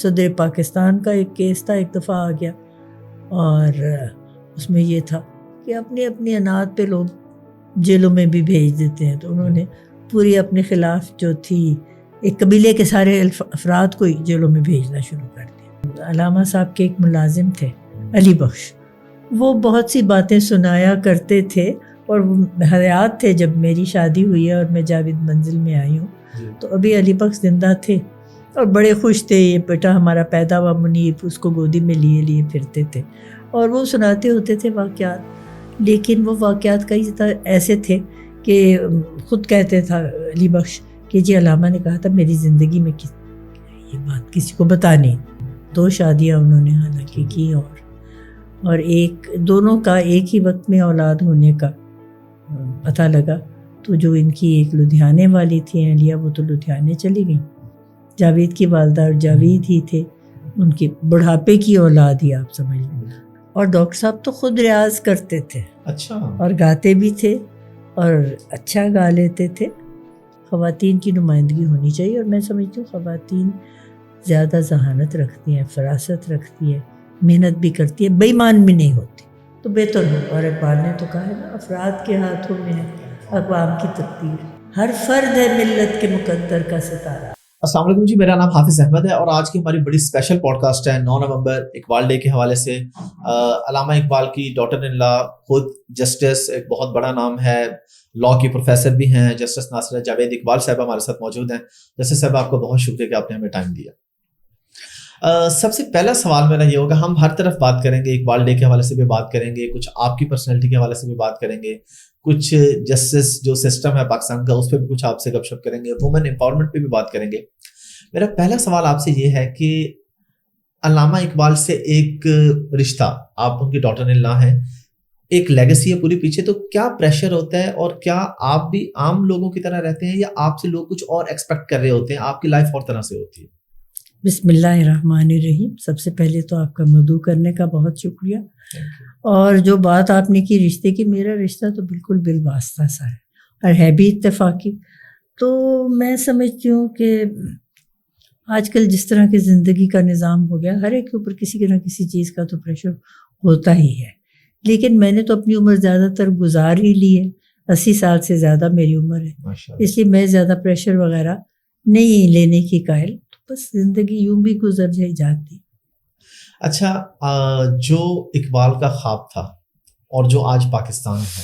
صدر پاکستان کا ایک کیس تھا، ایک دفعہ آ گیا، اور اس میں یہ تھا کہ اپنی اپنی انات پہ لوگ جیلوں میں بھی بھیج دیتے ہیں، تو انہوں نے پوری اپنے خلاف جو تھی ایک قبیلے کے سارے افراد کو ہی جیلوں میں بھیجنا شروع کر دیا۔ علامہ صاحب کے ایک ملازم تھے علی بخش، وہ بہت سی باتیں سنایا کرتے تھے، اور وہ حیات تھے جب میری شادی ہوئی ہے اور میں جاوید منزل میں آئی ہوں، تو ابھی علی بخش زندہ تھے اور بڑے خوش تھے، یہ بیٹا ہمارا پیدا ہوا منیب، اس کو گودی میں لیے لیے پھرتے تھے، اور وہ سناتے ہوتے تھے واقعات، لیکن وہ واقعات کئی ایسے تھے کہ خود کہتے تھا علی بخش کہ جی علامہ نے کہا تھا میری زندگی میں یہ بات کسی کو بتانی۔ 2 شادیاں انہوں نے حالانکہ کی، اور دونوں کا ایک ہی وقت میں اولاد ہونے کا پتہ لگا، تو جو ان کی ایک لدھیانے والی تھی اہلیہ، وہ تو لدھیانے چلی گئیں، جاوید کی والدہ اور جاوید ہی تھے، ان کے بڑھاپے کی اولاد ہی آپ سمجھ لیں۔ اور ڈاکٹر صاحب تو خود ریاض کرتے تھے، اچھا، اور گاتے بھی تھے اور اچھا گا لیتے تھے۔ خواتین کی نمائندگی ہونی چاہیے، اور میں سمجھتی ہوں خواتین زیادہ ذہانت رکھتی ہیں، فراست رکھتی ہیں، محنت بھی کرتی ہے، بے ایمان بھی نہیں ہوتی، تو بہتر ہو۔ اور اقبال نے تو کہا ہے نا، افراد کے ہاتھوں میں ہے اقوام کی تقدیر، ہر فرد ہے ملت کے مقدر کا ستارہ۔ السلام علیکم جی، میرا نام حافظ احمد ہے، اور آج کی ہماری بڑی اسپیشل پوڈ کاسٹ ہے 9 نومبر اقبال ڈے کے حوالے سے۔ علامہ اقبال کی ڈاٹر ان لا، خود جسٹس، ایک بہت بڑا نام ہے، لا کی پروفیسر بھی ہیں، جسٹس ناصرہ جاوید اقبال صاحب ہمارے ساتھ موجود ہیں۔ جسٹس صاحب، آپ کو بہت شکریہ کہ آپ نے ہمیں ٹائم دیا۔ سب سے پہلا سوال میرا یہ ہوگا، ہم ہر طرف بات کریں گے، اقبال ڈے کے حوالے سے بھی بات کریں گے، کچھ آپ کی پرسنالٹی کے حوالے سے بھی بات کریں گے، کچھ جسٹس جو سسٹم ہے پاکستان کا اس پہ بھی کچھ آپ سے گپ شپ کریں گے، وومن امپاورمنٹ پہ بھی بات کریں گے۔ میرا پہلا سوال آپ سے یہ ہے کہ علامہ اقبال سے ایک رشتہ، آپ ان کی ڈاٹر ان لا ہیں، ایک لیگیسی ہے پوری پیچھے، تو کیا پریشر ہوتا ہے، اور کیا آپ بھی عام لوگوں کی طرح رہتے ہیں، یا آپ سے لوگ کچھ اور ایکسپیکٹ کر رہے ہوتے ہیں، آپ کی لائف اور طرح سے ہوتی ہے؟ بسم اللہ الرحمن الرحیم۔ سب سے پہلے تو آپ کا مدعو کرنے کا بہت شکریہ، اور جو بات آپ نے کی رشتے کی، میرا رشتہ تو بالکل بالواسطہ سا ہے، اور ہے بھی اتفاقی۔ تو میں سمجھتی ہوں کہ آج کل جس طرح کی زندگی کا نظام ہو گیا، ہر ایک کے اوپر کسی نہ کسی چیز کا تو پریشر ہوتا ہی ہے، لیکن میں نے تو اپنی عمر زیادہ تر گزار ہی لی ہے، 80 سال سے زیادہ میری عمر ہے، اس لیے میں زیادہ پریشر وغیرہ نہیں لینے کی قائل، بس زندگی یوں بھی گزر جاتی۔ اچھا، جو اقبال کا خواب تھا اور جو آج پاکستان ہے،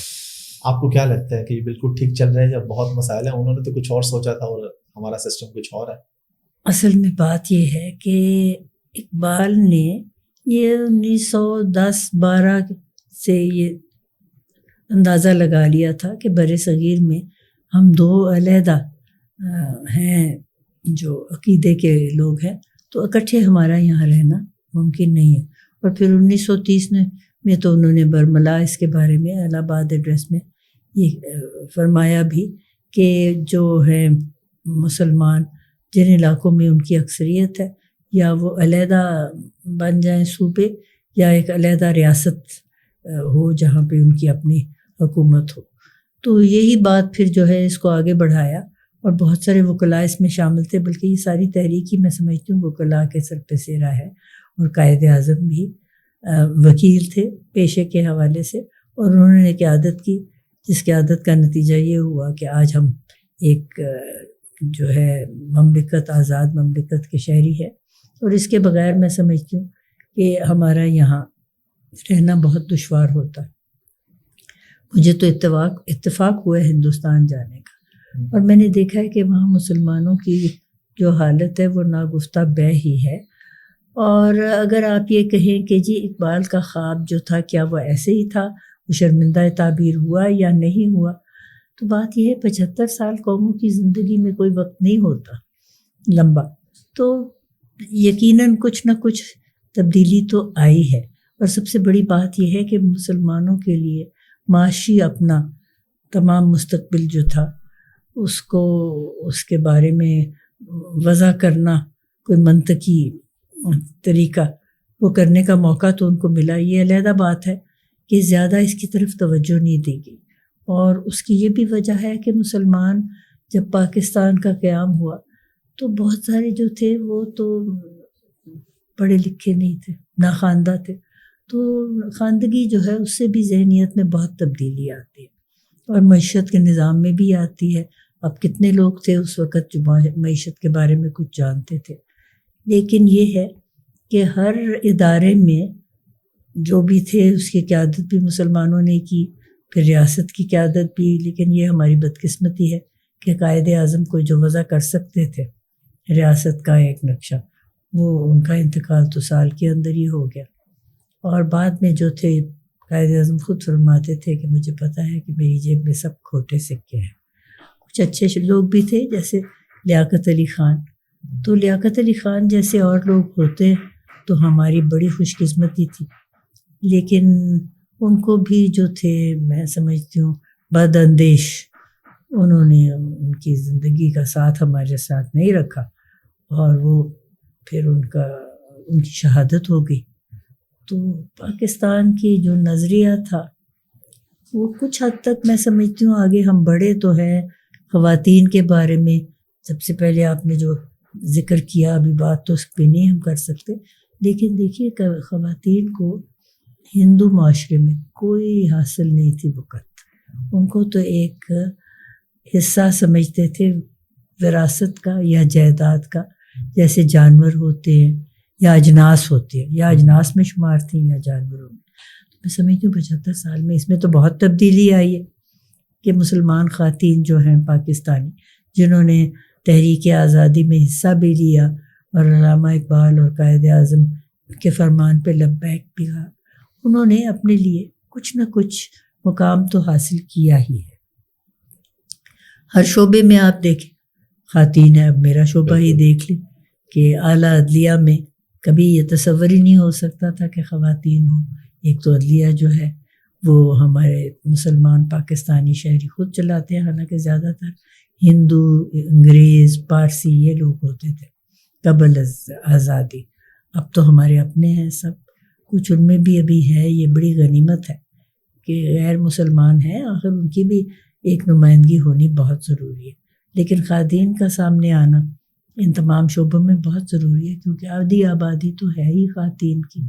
آپ کو کیا لگتا ہے کہ یہ بالکل ٹھیک چل رہا ہے یا بہت مسائل ہیں؟ انہوں نے تو کچھ اور سوچا تھا اور ہمارا سسٹم کچھ اور ہے۔ اصل میں بات یہ ہے کہ اقبال نے یہ 1910-12 سے یہ اندازہ لگا لیا تھا کہ بر صغیر میں ہم 2 علیحدہ ہیں جو عقیدے کے لوگ ہیں، تو اکٹھے ہمارا یہاں رہنا ممکن نہیں ہے۔ اور پھر 1930 میں تو انہوں نے برملا اس کے بارے میں الہ آباد ایڈریس میں یہ فرمایا بھی کہ جو ہے مسلمان جن علاقوں میں ان کی اکثریت ہے، یا وہ علیحدہ بن جائیں صوبے، یا ایک علیحدہ ریاست ہو جہاں پہ ان کی اپنی حکومت ہو۔ تو یہی بات پھر جو ہے اس کو آگے بڑھایا، اور بہت سارے وکلاء اس میں شامل تھے، بلکہ یہ ساری تحریک ہی میں سمجھتی ہوں وکلاء کے سر پہ سیرا ہے، اور قائد اعظم بھی وکیل تھے پیشے کے حوالے سے، اور انہوں نے قیادت کی، جس قیادت کا نتیجہ یہ ہوا کہ آج ہم ایک جو ہے مملکت، آزاد مملکت کے شہری ہے، اور اس کے بغیر میں سمجھتی ہوں کہ ہمارا یہاں رہنا بہت دشوار ہوتا ہے۔ مجھے تو اتفاق ہوا ہے ہندوستان جانے کا، اور میں نے دیکھا ہے کہ وہاں مسلمانوں کی جو حالت ہے وہ ناگفتہ بہ ہی ہے۔ اور اگر آپ یہ کہیں کہ جی اقبال کا خواب جو تھا کیا وہ ایسے ہی تھا، وہ شرمندہ تعبیر ہوا یا نہیں ہوا، تو بات یہ ہے 75 سال قوموں کی زندگی میں کوئی وقت نہیں ہوتا لمبا، تو یقیناً کچھ نہ کچھ تبدیلی تو آئی ہے۔ اور سب سے بڑی بات یہ ہے کہ مسلمانوں کے لیے معاشی اپنا تمام مستقبل جو تھا اس کے بارے میں وضع کرنا، کوئی منطقی طریقہ وہ کرنے کا موقع تو ان کو ملا۔ یہ علیحدہ بات ہے کہ زیادہ اس کی طرف توجہ نہیں دی گئی، اور اس کی یہ بھی وجہ ہے کہ مسلمان جب پاکستان کا قیام ہوا تو بہت سارے جو تھے وہ تو پڑھے لکھے نہیں تھے، ناخواندہ تھے، تو خواندگی جو ہے اس سے بھی ذہنیت میں بہت تبدیلی آتی ہے اور معیشت کے نظام میں بھی آتی ہے. اب کتنے لوگ تھے اس وقت جو معیشت کے بارے میں کچھ جانتے تھے. لیکن یہ ہے کہ ہر ادارے میں جو بھی تھے اس کی قیادت بھی مسلمانوں نے کی، پھر ریاست کی قیادت بھی. لیکن یہ ہماری بدقسمتی ہے کہ قائد اعظم کو جو وضع کر سکتے تھے ریاست کا ایک نقشہ، وہ ان کا انتقال تو سال کے اندر ہی ہو گیا. اور بعد میں جو تھے قائد اعظم خود فرماتے تھے کہ مجھے پتہ ہے کہ میری جیب میں سب کھوٹے سکے ہیں. کچھ اچھے لوگ بھی تھے جیسے لیاقت علی خان. تو لیاقت علی خان جیسے اور لوگ ہوتے تو ہماری بڑی خوش قسمتی تھی. لیکن ان کو بھی جو تھے میں سمجھتی ہوں بد اندیش، انہوں نے ان کی زندگی کا ساتھ ہمارے ساتھ نہیں رکھا اور وہ پھر ان کی شہادت ہو گئی. تو پاکستان کی جو نظریہ تھا وہ کچھ حد تک میں سمجھتی ہوں آگے ہم بڑھے تو ہیں. خواتین کے بارے میں سب سے پہلے آپ نے جو ذکر کیا، ابھی بات تو اس پہ نہیں ہم کر سکتے، لیکن دیکھیے خواتین کو ہندو معاشرے میں کوئی حاصل نہیں تھی وقت. ان کو تو ایک حصہ سمجھتے تھے وراثت کا یا جائیداد کا، جیسے جانور ہوتے ہیں یا اجناس ہوتے ہیں، یا اجناس میں شمار تھیں یا جانوروں میں. میں سمجھتی ہوں 75 سال میں اس میں تو بہت تبدیلی آئی ہے کہ مسلمان خواتین جو ہیں پاکستانی، جنہوں نے تحریک آزادی میں حصہ بھی لیا اور علامہ اقبال اور قائد اعظم کے فرمان پہ لبیک بھی کہا، انہوں نے اپنے لیے کچھ نہ کچھ مقام تو حاصل کیا ہی ہے. ہر شعبے میں آپ دیکھیں خواتین ہیں. اب میرا شعبہ ہی دیکھ لیں کہ اعلیٰ عدلیہ میں کبھی یہ تصور ہی نہیں ہو سکتا تھا کہ خواتین ہوں. ایک تو عدلیہ جو ہے وہ ہمارے مسلمان پاکستانی شہری خود چلاتے ہیں، حالانکہ زیادہ تر ہندو، انگریز، پارسی یہ لوگ ہوتے تھے قبل آزادی. اب تو ہمارے اپنے ہیں سب کچھ، ان میں بھی ابھی ہے. یہ بڑی غنیمت ہے کہ غیر مسلمان ہیں، آخر ان کی بھی ایک نمائندگی ہونی بہت ضروری ہے. لیکن خواتین کا سامنے آنا ان تمام شعبوں میں بہت ضروری ہے، کیونکہ آدھی آبادی تو ہے ہی خواتین کی،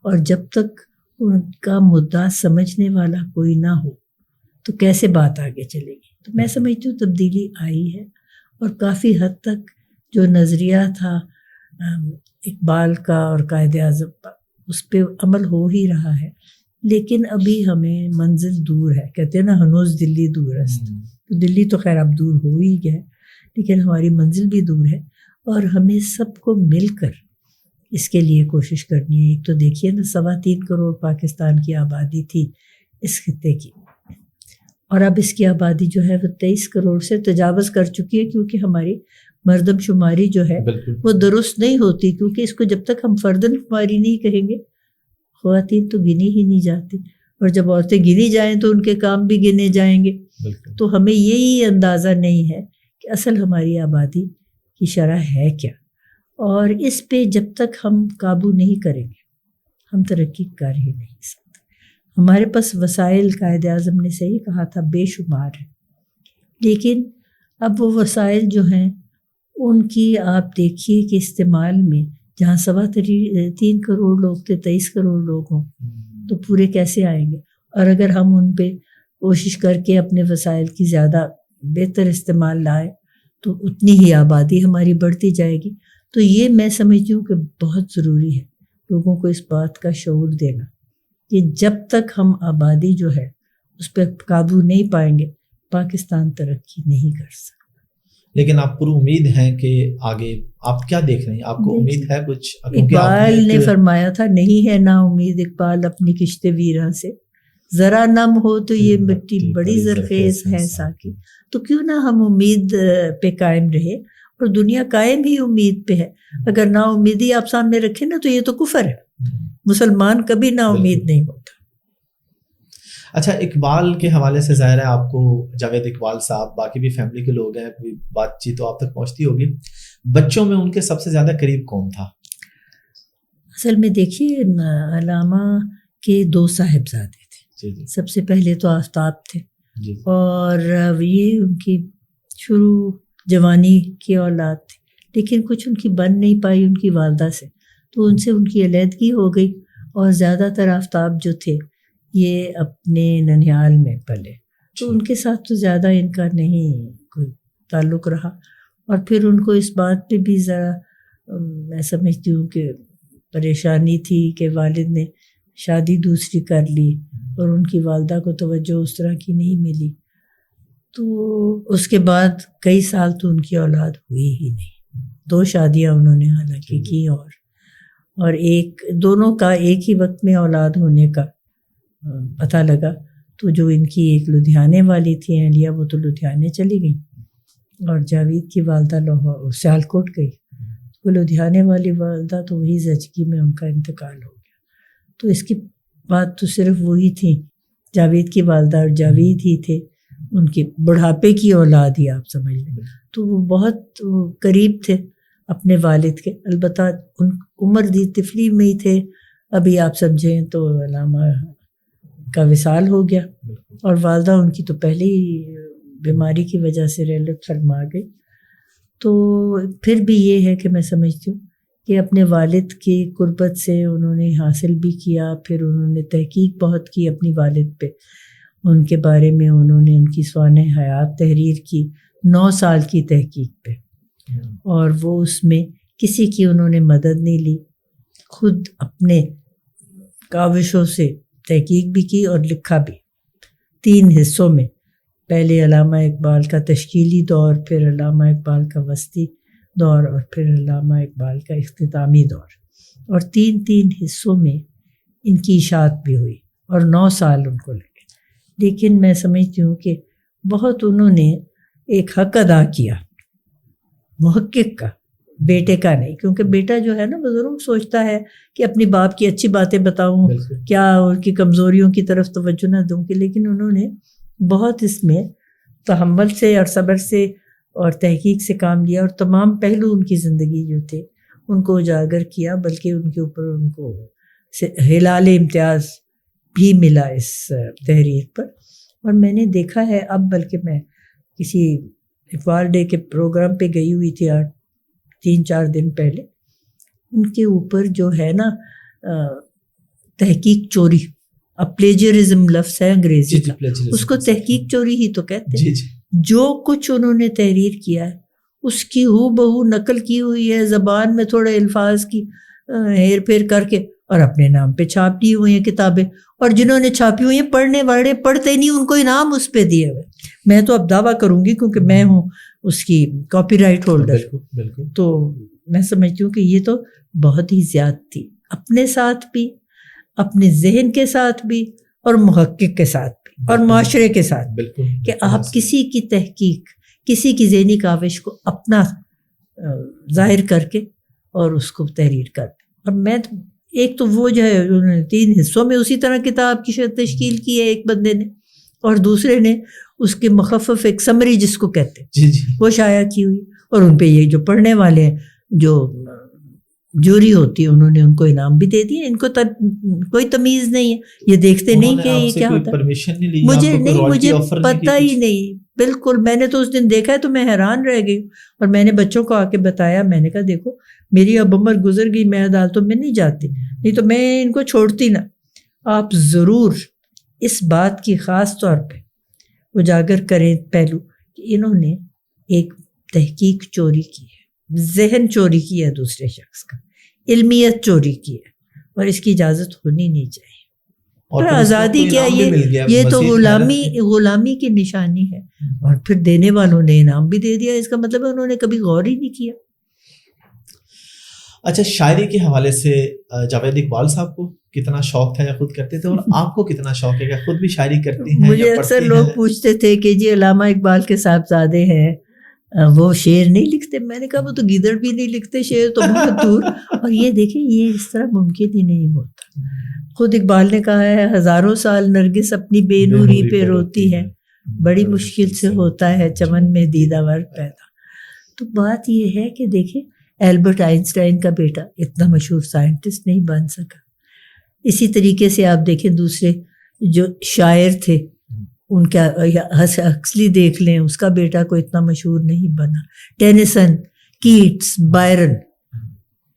اور جب تک ان کا مدعا سمجھنے والا کوئی نہ ہو تو کیسے بات آگے چلے گی. تو میں سمجھتی ہوں تبدیلی آئی ہے، اور کافی حد تک جو نظریہ تھا اقبال کا اور قائد اعظم کا اس پہ عمل ہو ہی رہا ہے. لیکن ابھی ہمیں منزل دور ہے، کہتے ہیں نا ہنوز دلی دور است. تو دلی تو خیر اب دور ہو ہی گیا، لیکن ہماری منزل بھی دور ہے، اور ہمیں سب کو مل کر اس کے لیے کوشش کرنی ہے. ایک تو دیکھیے نا 3.25 کروڑ پاکستان کی آبادی تھی اس خطے کی، اور اب اس کی آبادی جو ہے وہ 23 کروڑ سے تجاوز کر چکی ہے، کیونکہ ہماری مردم شماری جو ہے وہ درست نہیں ہوتی. کیونکہ اس کو جب تک ہم فردن شماری نہیں کہیں گے، خواتین تو گنی ہی نہیں جاتی، اور جب عورتیں گنی جائیں تو ان کے کام بھی گنے جائیں گے. تو ہمیں یہی اندازہ نہیں ہے کہ اصل ہماری آبادی کی شرح ہے کیا، اور اس پہ جب تک ہم قابو نہیں کریں گے ہم ترقی کر ہی نہیں سکتے. ہمارے پاس وسائل قائد اعظم نے صحیح کہا تھا بے شمار ہے، لیکن اب وہ وسائل جو ہیں ان کی آپ دیکھیے کہ استعمال میں جہاں 3.25 کروڑ لوگ تھے 23 کروڑ لوگ ہوں تو پورے کیسے آئیں گے. اور اگر ہم ان پہ کوشش کر کے اپنے وسائل کی زیادہ بہتر استعمال لائے تو اتنی ہی آبادی ہماری بڑھتی جائے گی. تو یہ میں سمجھتی ہوں کہ بہت ضروری ہے لوگوں کو اس بات کا شعور دینا کہ جب تک ہم آبادی جو ہے اس پہ قابو نہیں پائیں گے پاکستان ترقی نہیں کر سکتا. لیکن آپ پر امید ہیں کہ آگے آپ کیا دیکھ رہے ہیں؟ آپ کو امید ہے کچھ؟ اقبال نے فرمایا تھا نہیں ہے نا امید اقبال اپنی کشت ویراں سے، ذرا نم ہو تو یہ مٹی بڑی زرخیز ہے ساکی. تو کیوں نہ ہم امید پہ قائم رہے، اور دنیا قائم ہی امید پہ ہے. اگر نا امیدی آپ سامنے رکھیں نا تو یہ تو کفر ہے. مسلمان کبھی نا امید نہیں ہوتا. اچھا، اقبال کے حوالے سے ظاہر ہے آپ کو جاوید اقبال صاحب، باقی بھی فیملی کے لوگ ہیں، کوئی بات چیت تو آپ تک پہنچتی ہوگی. بچوں میں ان کے سب سے زیادہ قریب کون تھا؟ اصل میں دیکھیے علامہ کے 2 صاحبزادے تھے. سب سے پہلے تو آفتاب تھے، اور یہ ان کی شروع جوانی کی اولاد تھی، لیکن کچھ ان کی بن نہیں پائی ان کی والدہ سے. تو ان سے ان کی علیحدگی ہو گئی، اور زیادہ تر آفتاب جو تھے یہ اپنے ننیال میں پلے، تو ان کے ساتھ تو زیادہ ان کا نہیں کوئی تعلق رہا. اور پھر ان کو اس بات پہ بھی ذرا میں سمجھتی ہوں کہ پریشانی تھی کہ والد نے شادی دوسری کر لی اور ان کی والدہ کو توجہ اس طرح کی نہیں ملی، تو اس کے بعد کئی سال تو ان کی اولاد ہوئی ہی نہیں. 2 شادیاں انہوں نے حالانکہ کی، اور دونوں کا ایک ہی وقت میں اولاد ہونے کا پتہ لگا. تو جو ان کی ایک لدھیانے والی تھی اہلیہ، وہ تو لدھیانے چلی گئی، اور جاوید کی والدہ لاہور سیالکوٹ گئی. وہ لدھیانے والی والدہ تو وہی زچگی میں ان کا انتقال ہو گیا. تو اس کی بات تو صرف وہی تھی، جاوید کی والدہ اور جاوید ہی تھے، ان کی بڑھاپے کی اولاد ہی آپ سمجھ لیں. تو وہ بہت قریب تھے اپنے والد کے، البتہ ان عمر دی طفلی میں ہی تھے. ابھی آپ سمجھیں تو علامہ کا وصال ہو گیا، اور والدہ ان کی تو پہلے ہی بیماری کی وجہ سے رحلت فرما گئی. تو پھر بھی یہ ہے کہ میں سمجھتی ہوں کہ اپنے والد کی قربت سے انہوں نے حاصل بھی کیا، پھر انہوں نے تحقیق بہت کی اپنی والد پہ، ان کے بارے میں انہوں نے ان کی سوانح حیات تحریر کی 9 سال کی تحقیق پہ، اور وہ اس میں کسی کی انہوں نے مدد نہیں لی، خود اپنے کاوشوں سے تحقیق بھی کی اور لکھا بھی 3 حصوں میں. پہلے علامہ اقبال کا تشکیلی دور، پھر علامہ اقبال کا وسطی دور، اور پھر علامہ اقبال کا اختتامی دور، اور 3 حصوں میں ان کی اشاعت بھی ہوئی، اور 9 سال ان کو لگے. لیکن میں سمجھتی ہوں کہ بہت انہوں نے ایک حق ادا کیا محقق کا، بیٹے کا نہیں، کیونکہ بیٹا جو ہے نا وہ ضرور سوچتا ہے کہ اپنی باپ کی اچھی باتیں بتاؤں، کیا ان کی کمزوریوں کی طرف توجہ نہ دوں کہ، لیکن انہوں نے بہت اس میں تحمل سے اور صبر سے اور تحقیق سے کام لیا، اور تمام پہلو ان کی زندگی جو تھے ان کو اجاگر کیا، بلکہ ان کے اوپر ان کو ہلال امتیاز بھی ملا اس تحریر پر. اور میں نے دیکھا ہے اب، بلکہ میں کسی اقبال ڈے کے پروگرام پہ گئی ہوئی تھی 3-4 دن پہلے، ان کے اوپر جو ہے نا تحقیق چوری، اب پلیجرزم لفظ ہے انگریزی کا، اس کو تحقیق چوری ہی تو کہتے ہیں. جو کچھ انہوں نے تحریر کیا ہے اس کی ہو بہو نقل کی ہوئی ہے، زبان میں تھوڑے الفاظ کی ہیر پھیر کر کے، اور اپنے نام پہ چھاپ دی ہوئی ہیں کتابیں. اور جنہوں نے چھاپی ہوئی ہیں پڑھنے والے پڑھتے نہیں، ان کو انعام اس پہ دیے ہوئے. میں تو اب دعویٰ کروں گی کیونکہ میں ہوں اس کی کاپی رائٹ ہولڈر، تو میں سمجھتی ہوں کہ یہ تو بہت ہی زیادتی اپنے ساتھ بھی، اپنے ذہن کے ساتھ بھی، اور محقق کے ساتھ بھی، اور معاشرے کے ساتھ بھی، کہ آپ کسی کی تحقیق، کسی کی ذہنی کاوش کو اپنا ظاہر کر کے اور اس کو تحریر کر دیں. اور میں ایک تو وہ جو ہے انہوں نے 3 حصوں میں اسی طرح کتاب کی تشکیل کی ہے ایک بندے نے، اور دوسرے نے اس کے مخفف ایک سمری جس کو کہتے ہیں وہ شائع کی ہوئی. اور ان پہ یہ جو پڑھنے والے ہیں، جو جوری ہوتی ہے، انہوں نے ان کو انعام بھی دے دیے. ان کو کوئی تمیز نہیں ہے، یہ دیکھتے نہیں کہ یہ کیا ہوتا ہے. مجھے پتہ ہی نہیں، بالکل. میں نے تو اس دن دیکھا ہے تو میں حیران رہ گئی، اور میں نے بچوں کو آ کے بتایا، میں نے کہا دیکھو میری اب عمر گزر گئی، میں عدالتوں میں نہیں جاتی، نہیں تو میں ان کو چھوڑتی نہ. آپ ضرور اس بات کی خاص طور پہ اجاگر کریں پہلو کہ انہوں نے ایک تحقیق چوری کی ہے، ذہن چوری کی ہے دوسرے شخص کا، علمیت چوری کی ہے، اور اس کی اجازت ہونی نہیں چاہیے. اور آزادی کیا، یہ تو غلامی کی نشانی ہے. اور پھر دینے والوں نے انعام بھی دے دیا، اس کا مطلب ہے انہوں نے کبھی غور ہی نہیں کیا. اچھا، شاعری کے حوالے سے جاوید اقبال صاحب کو کتنا شوق تھا یا خود کرتے تھے، اور آپ کو کتنا شوق ہے کہ خود بھی شاعری کرتی ہیں؟ مجھے اکثر لوگ پوچھتے تھے کہ جی علامہ اقبال کے صاحبزادے ہیں، وہ شعر نہیں لکھتے. میں نے کہا وہ تو گیدڑ بھی نہیں لکھتے، شعر تو بہت دور. اور یہ دیکھیں یہ اس طرح ممکن ہی نہیں ہوتا. خود اقبال نے کہا ہے 1000 سال نرگس اپنی بے نوری پہ روتی ہے، بڑی مشکل سے ہوتا ہے چمن میں دیدہ ور پیدا. تو بات یہ ہے کہ دیکھیں البرٹ آئنسٹائن کا بیٹا اتنا مشہور سائنٹسٹ نہیں بن سکا. اسی طریقے سے آپ دیکھیں دوسرے جو شاعر تھے ان کا، ہکسلی دیکھ لیں، اس کا بیٹا کوئی اتنا مشہور نہیں بنا. ٹینیسن، کیٹس، بائرن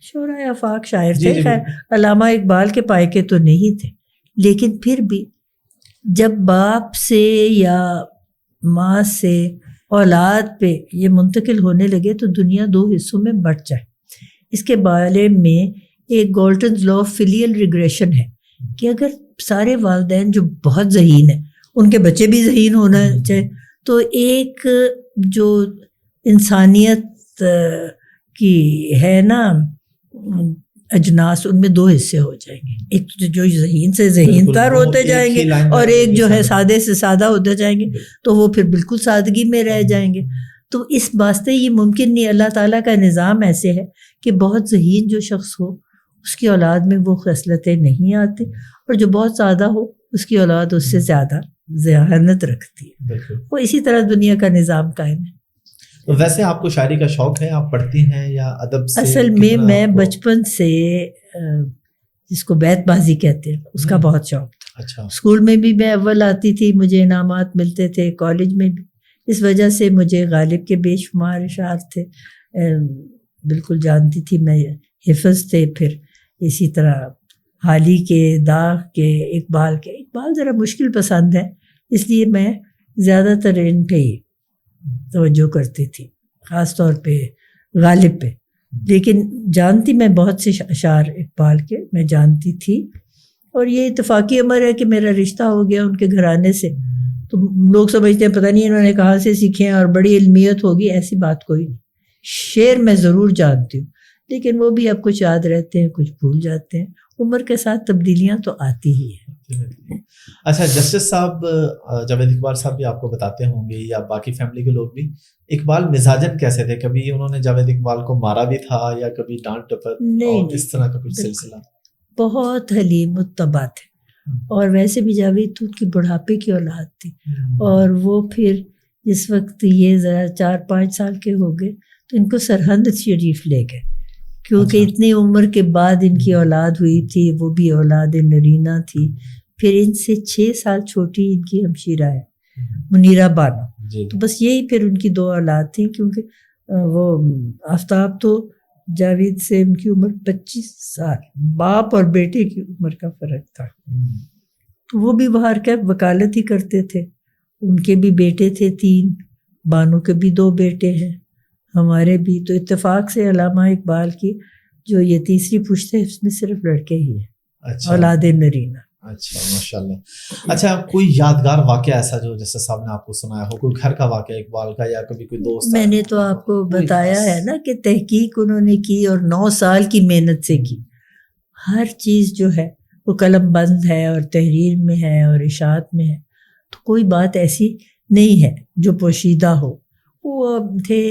شعراء آفاق شاعر جی تھے. جی خیر علامہ اقبال کے پائے تو نہیں تھے، لیکن پھر بھی جب باپ سے یا ماں سے اولاد پہ یہ منتقل ہونے لگے تو دنیا دو حصوں میں بٹ جائے. اس کے بارے میں ایک گالٹنز لا آف فیلیل ریگریشن ہے کہ اگر سارے والدین جو بہت ذہین ہیں ان کے بچے بھی ذہین ہونا چاہیے، تو ایک جو انسانیت کی ہے نا اجناس، ان میں دو حصے ہو جائیں گے. ایک جو ذہین سے ذہین تر ہوتے جائیں گے اور ایک جو ہے سادے سے سادہ ہوتے جائیں گے، تو وہ پھر بالکل سادگی میں رہ جائیں گے. تو اس واسطے یہ ممکن نہیں. اللہ تعالیٰ کا نظام ایسے ہے کہ بہت ذہین جو شخص ہو اس کی اولاد میں وہ خصلتیں نہیں آتی، اور جو بہت سادہ ہو اس کی اولاد اس سے زیادہ ذہانت رکھتی ہے. وہ اسی طرح دنیا کا نظام قائم ہے. تو ویسے آپ کو شاعری کا شوق ہے، آپ پڑھتی ہیں یا ادب سے؟ اصل میں بچپن سے جس کو بیت بازی کہتے ہیں اس کا بہت شوق تھا. اچھا. اسکول میں بھی میں اول آتی تھی، مجھے انعامات ملتے تھے، کالج میں بھی. اس وجہ سے مجھے غالب کے بے شمار اشعار تھے، بالکل جانتی تھی میں. حفظ تھے، پھر اسی طرح حالی کے، داغ کے، اقبال کے. اقبال ذرا مشکل پسند ہے، اس لیے میں زیادہ تر ان پہ ہی توجہ کرتی تھی، خاص طور پہ غالب پہ. لیکن جانتی میں بہت سے اشعار اقبال کے میں جانتی تھی. اور یہ اتفاقی امر ہے کہ میرا رشتہ ہو گیا ان کے گھرانے سے، تو لوگ سمجھتے ہیں پتہ نہیں انہوں نے کہاں سے سیکھے ہیں اور بڑی علمیت ہوگی. ایسی بات کوئی نہیں. شعر میں ضرور جانتی ہوں، لیکن وہ بھی اب کچھ یاد رہتے ہیں، کچھ بھول جاتے ہیں. عمر کے ساتھ تبدیلیاں تو آتی ہی ہیں. اچھا، جسٹس صاحب جاوید اقبال صاحب بھی آپ کو بتاتے ہوں گے یا باقی فیملی کے لوگ بھی، اقبال مزاجن کیسے تھے؟ کبھی انہوں نے جاوید اقبال کو مارا بھی تھا یا کبھی ڈانٹ ٹپٹ اور اس طرح کا کچھ سلسلہ؟ بہت حلیم متبع تھے، اور ویسے بھی جاوید تو ان کی بڑھاپے کی اولاد تھی. اور وہ پھر جس وقت یہ ذرا 4-5 سال کے ہو گئے تو ان کو سرہند شریف لے گئے، کیونکہ اتنی عمر کے بعد ان کی اولاد ہوئی تھی، وہ بھی اولاد نرینہ تھی. پھر ان سے 6 سال چھوٹی ان کی ہمشیرہ ہے منیرہ بانو. تو بس یہی پھر ان کی 2 اولاد تھیں، کیونکہ وہ آفتاب تو جاوید سے ان کی عمر 25 سال، باپ اور بیٹے کی عمر کا فرق تھا. تو وہ بھی باہر کا وکالت ہی کرتے تھے. ان کے بھی بیٹے تھے 3، بانو کے بھی 2 بیٹے ہیں، ہمارے بھی. تو اتفاق سے علامہ اقبال کی جو یہ تیسری پشت ہے اس میں صرف لڑکے ہی ہیں، اولاد نرینہ. اچھا، ماشاء اللہ. اچھا، کوئی یادگار واقعہ ایسا جو جیسے صاحب نے آپ کو سنایا ہو، کوئی گھر کا واقعہ اقبال کا یا کبھی کوئی دوست؟ میں نے تو آپ کو بتایا ہے نا کہ تحقیق انہوں نے کی اور 9 سال کی محنت سے کی. ہر چیز جو ہے وہ قلم بند ہے اور تحریر میں ہے اور اشاعت میں ہے. تو کوئی بات ایسی نہیں ہے جو پوشیدہ ہو. وہ تھے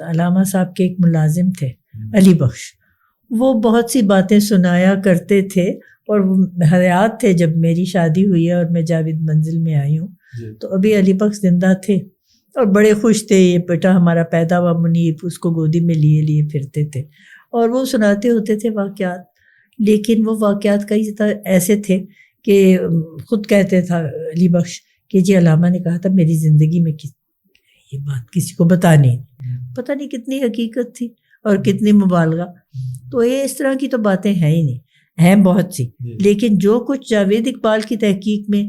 علامہ صاحب کے ایک ملازم تھے علی بخش، وہ بہت سی باتیں سنایا کرتے تھے، اور وہ حیات تھے جب میری شادی ہوئی ہے اور میں جاوید منزل میں آئی ہوں. تو ابھی علی بخش زندہ تھے اور بڑے خوش تھے، یہ بیٹا ہمارا پیدا ہوا منیب، اس کو گودی میں لیے پھرتے تھے اور وہ سناتے ہوتے تھے واقعات. لیکن وہ واقعات کئی ایسے تھے کہ خود کہتے تھا علی بخش کہ جی علامہ نے کہا تھا میری زندگی میں یہ بات کسی کو بتانی. پتہ نہیں کتنی حقیقت تھی اور کتنی مبالغہ. تو یہ اس طرح کی تو باتیں ہیں ہی نہیں، ہیں بہت سی. لیکن جو کچھ جاوید اقبال کی تحقیق میں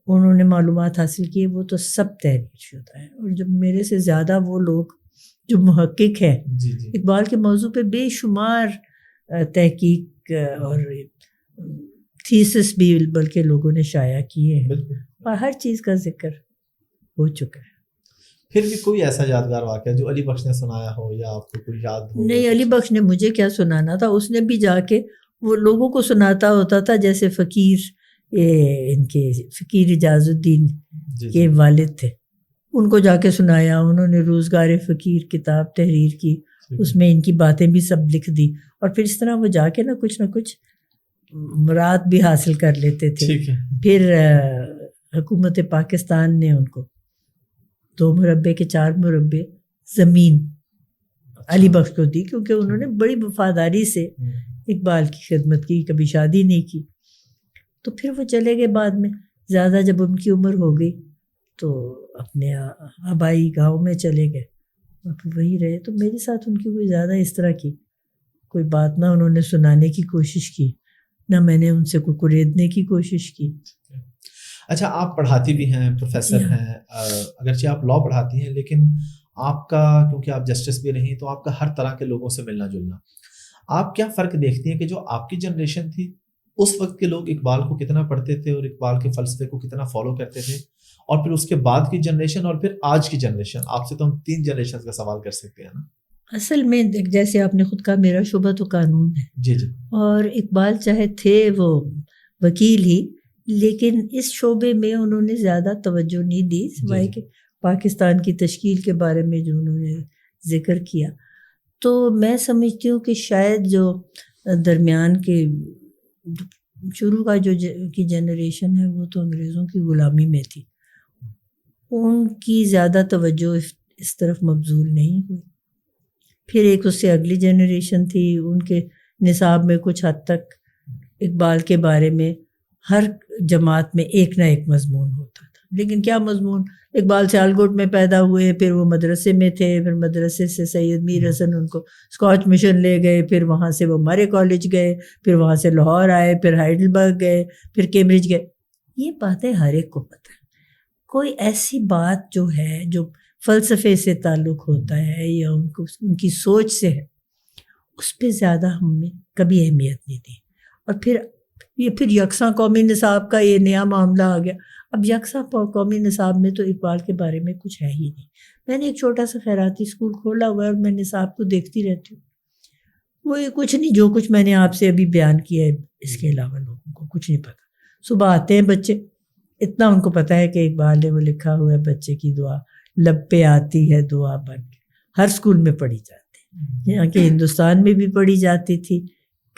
انہوں نے معلومات حاصل کی وہ تو سب تحریر شدہ ہے. اور جب میرے سے زیادہ وہ لوگ جو محقق ہیں اقبال کے موضوع پہ بے شمار تحقیق اور تھیسس بھی بلکہ لوگوں نے شائع کیے ہیں اور ہر چیز کا ذکر ہو چکا ہے. پھر بھی کوئی ایسا یادگار واقعہ جو علی بخش نے سنایا ہو یا آپ کو کوئی یاد ہو؟ نہیں، علی بخش نے مجھے کیا سنانا تھا، اس نے بھی جا کے وہ لوگوں کو سناتا ہوتا تھا. جیسے ان کے فقیر اجاز الدین کے والد تھے، ان کو جا کے سنایا. انہوں نے روزگار فقیر کتاب تحریر کی، اس میں ان کی باتیں بھی سب لکھ دی. اور پھر اس طرح وہ جا کے نہ کچھ مراد بھی حاصل کر لیتے تھے. پھر حکومت پاکستان نے ان کو 2 مربع کے 4 مربع زمین علی بخش کو دی، کیونکہ انہوں نے بڑی وفاداری سے اقبال کی خدمت کی، کبھی شادی نہیں کی. تو پھر وہ چلے گئے بعد میں، زیادہ جب ان کی عمر ہو گئی تو اپنے آبائی گاؤں میں چلے گئے اور پھر وہیں رہے. تو میرے ساتھ ان کی کوئی زیادہ اس طرح کی کوئی بات نہ انہوں نے سنانے کی کوشش کی، نہ میں نے ان سے کوئی کریدنے کی کوشش کی. اچھا، آپ پڑھاتی بھی ہیں، پروفیسر ہیں، اگرچہ آپ لاء پڑھاتی ہیں، لیکن آپ کا، کیونکہ آپ جسٹس بھی رہی، تو آپ کا ہر طرح کے لوگوں سے ملنا جلنا. آپ کیا فرق دیکھتی ہیں کہ جو آپ کی جنریشن تھی اس وقت کے لوگ اقبال کو کتنا پڑھتے تھے اور اقبال کے فلسفے کو کتنا فالو کرتے تھے، اور پھر اس کے بعد کی جنریشن اور پھر آج کی جنریشن؟ آپ سے تو ہم 3 جنریشن کا سوال کر سکتے ہیں نا. اصل میں جیسے آپ نے خود کہا میرا شعبہ تو قانون ہے. جی جی. اور اقبال چاہے تھے وہ وکیل ہی، لیکن اس شعبے میں انہوں نے زیادہ توجہ نہیں دی، سوائے کہ پاکستان کی تشکیل کے بارے میں جو انہوں نے ذکر کیا. تو میں سمجھتی ہوں کہ شاید جو درمیان کے شروع کا جو کی جنریشن ہے وہ تو انگریزوں کی غلامی میں تھی، ان کی زیادہ توجہ اس طرف مبذول نہیں ہوئی. پھر ایک اس سے اگلی جنریشن تھی، ان کے نصاب میں کچھ حد تک اقبال کے بارے میں ہر جماعت میں ایک نہ ایک مضمون ہوتا تھا. لیکن کیا مضمون؟ اقبال سیالکوٹ میں پیدا ہوئے، پھر وہ مدرسے میں تھے، پھر مدرسے سے سید میر حسن ان کو اسکاچ مشن لے گئے، پھر وہاں سے وہ مرے کالج گئے، پھر وہاں سے لاہور آئے، پھر ہائیڈلبرگ گئے، پھر کیمبرج گئے. یہ باتیں ہر ایک کو پتہ ہے. کوئی ایسی بات جو ہے جو فلسفے سے تعلق ہوتا ہے یا ان کی سوچ سے ہے، اس پہ زیادہ ہم نے کبھی اہمیت نہیں دی. اور پھر یکساں قومی نصاب کا یہ نیا معاملہ آ گیا. اب یکساں قومی نصاب میں تو اقبال کے بارے میں کچھ ہے ہی نہیں. میں نے ایک چھوٹا سا خیراتی اسکول کھولا ہوا ہے اور میں نصاب کو دیکھتی رہتی ہوں. وہ کچھ نہیں، جو کچھ میں نے آپ سے ابھی بیان کیا ہے، اس کے علاوہ لوگوں کو کچھ نہیں پتہ. صبح آتے ہیں بچے، اتنا ان کو پتہ ہے کہ اقبال نے وہ لکھا ہوا ہے بچے کی دعا لب پہ آتی ہے دعا بن کے، ہر اسکول میں پڑھی جاتی ہے. یہاں کے ہندوستان میں بھی پڑھی جاتی تھی،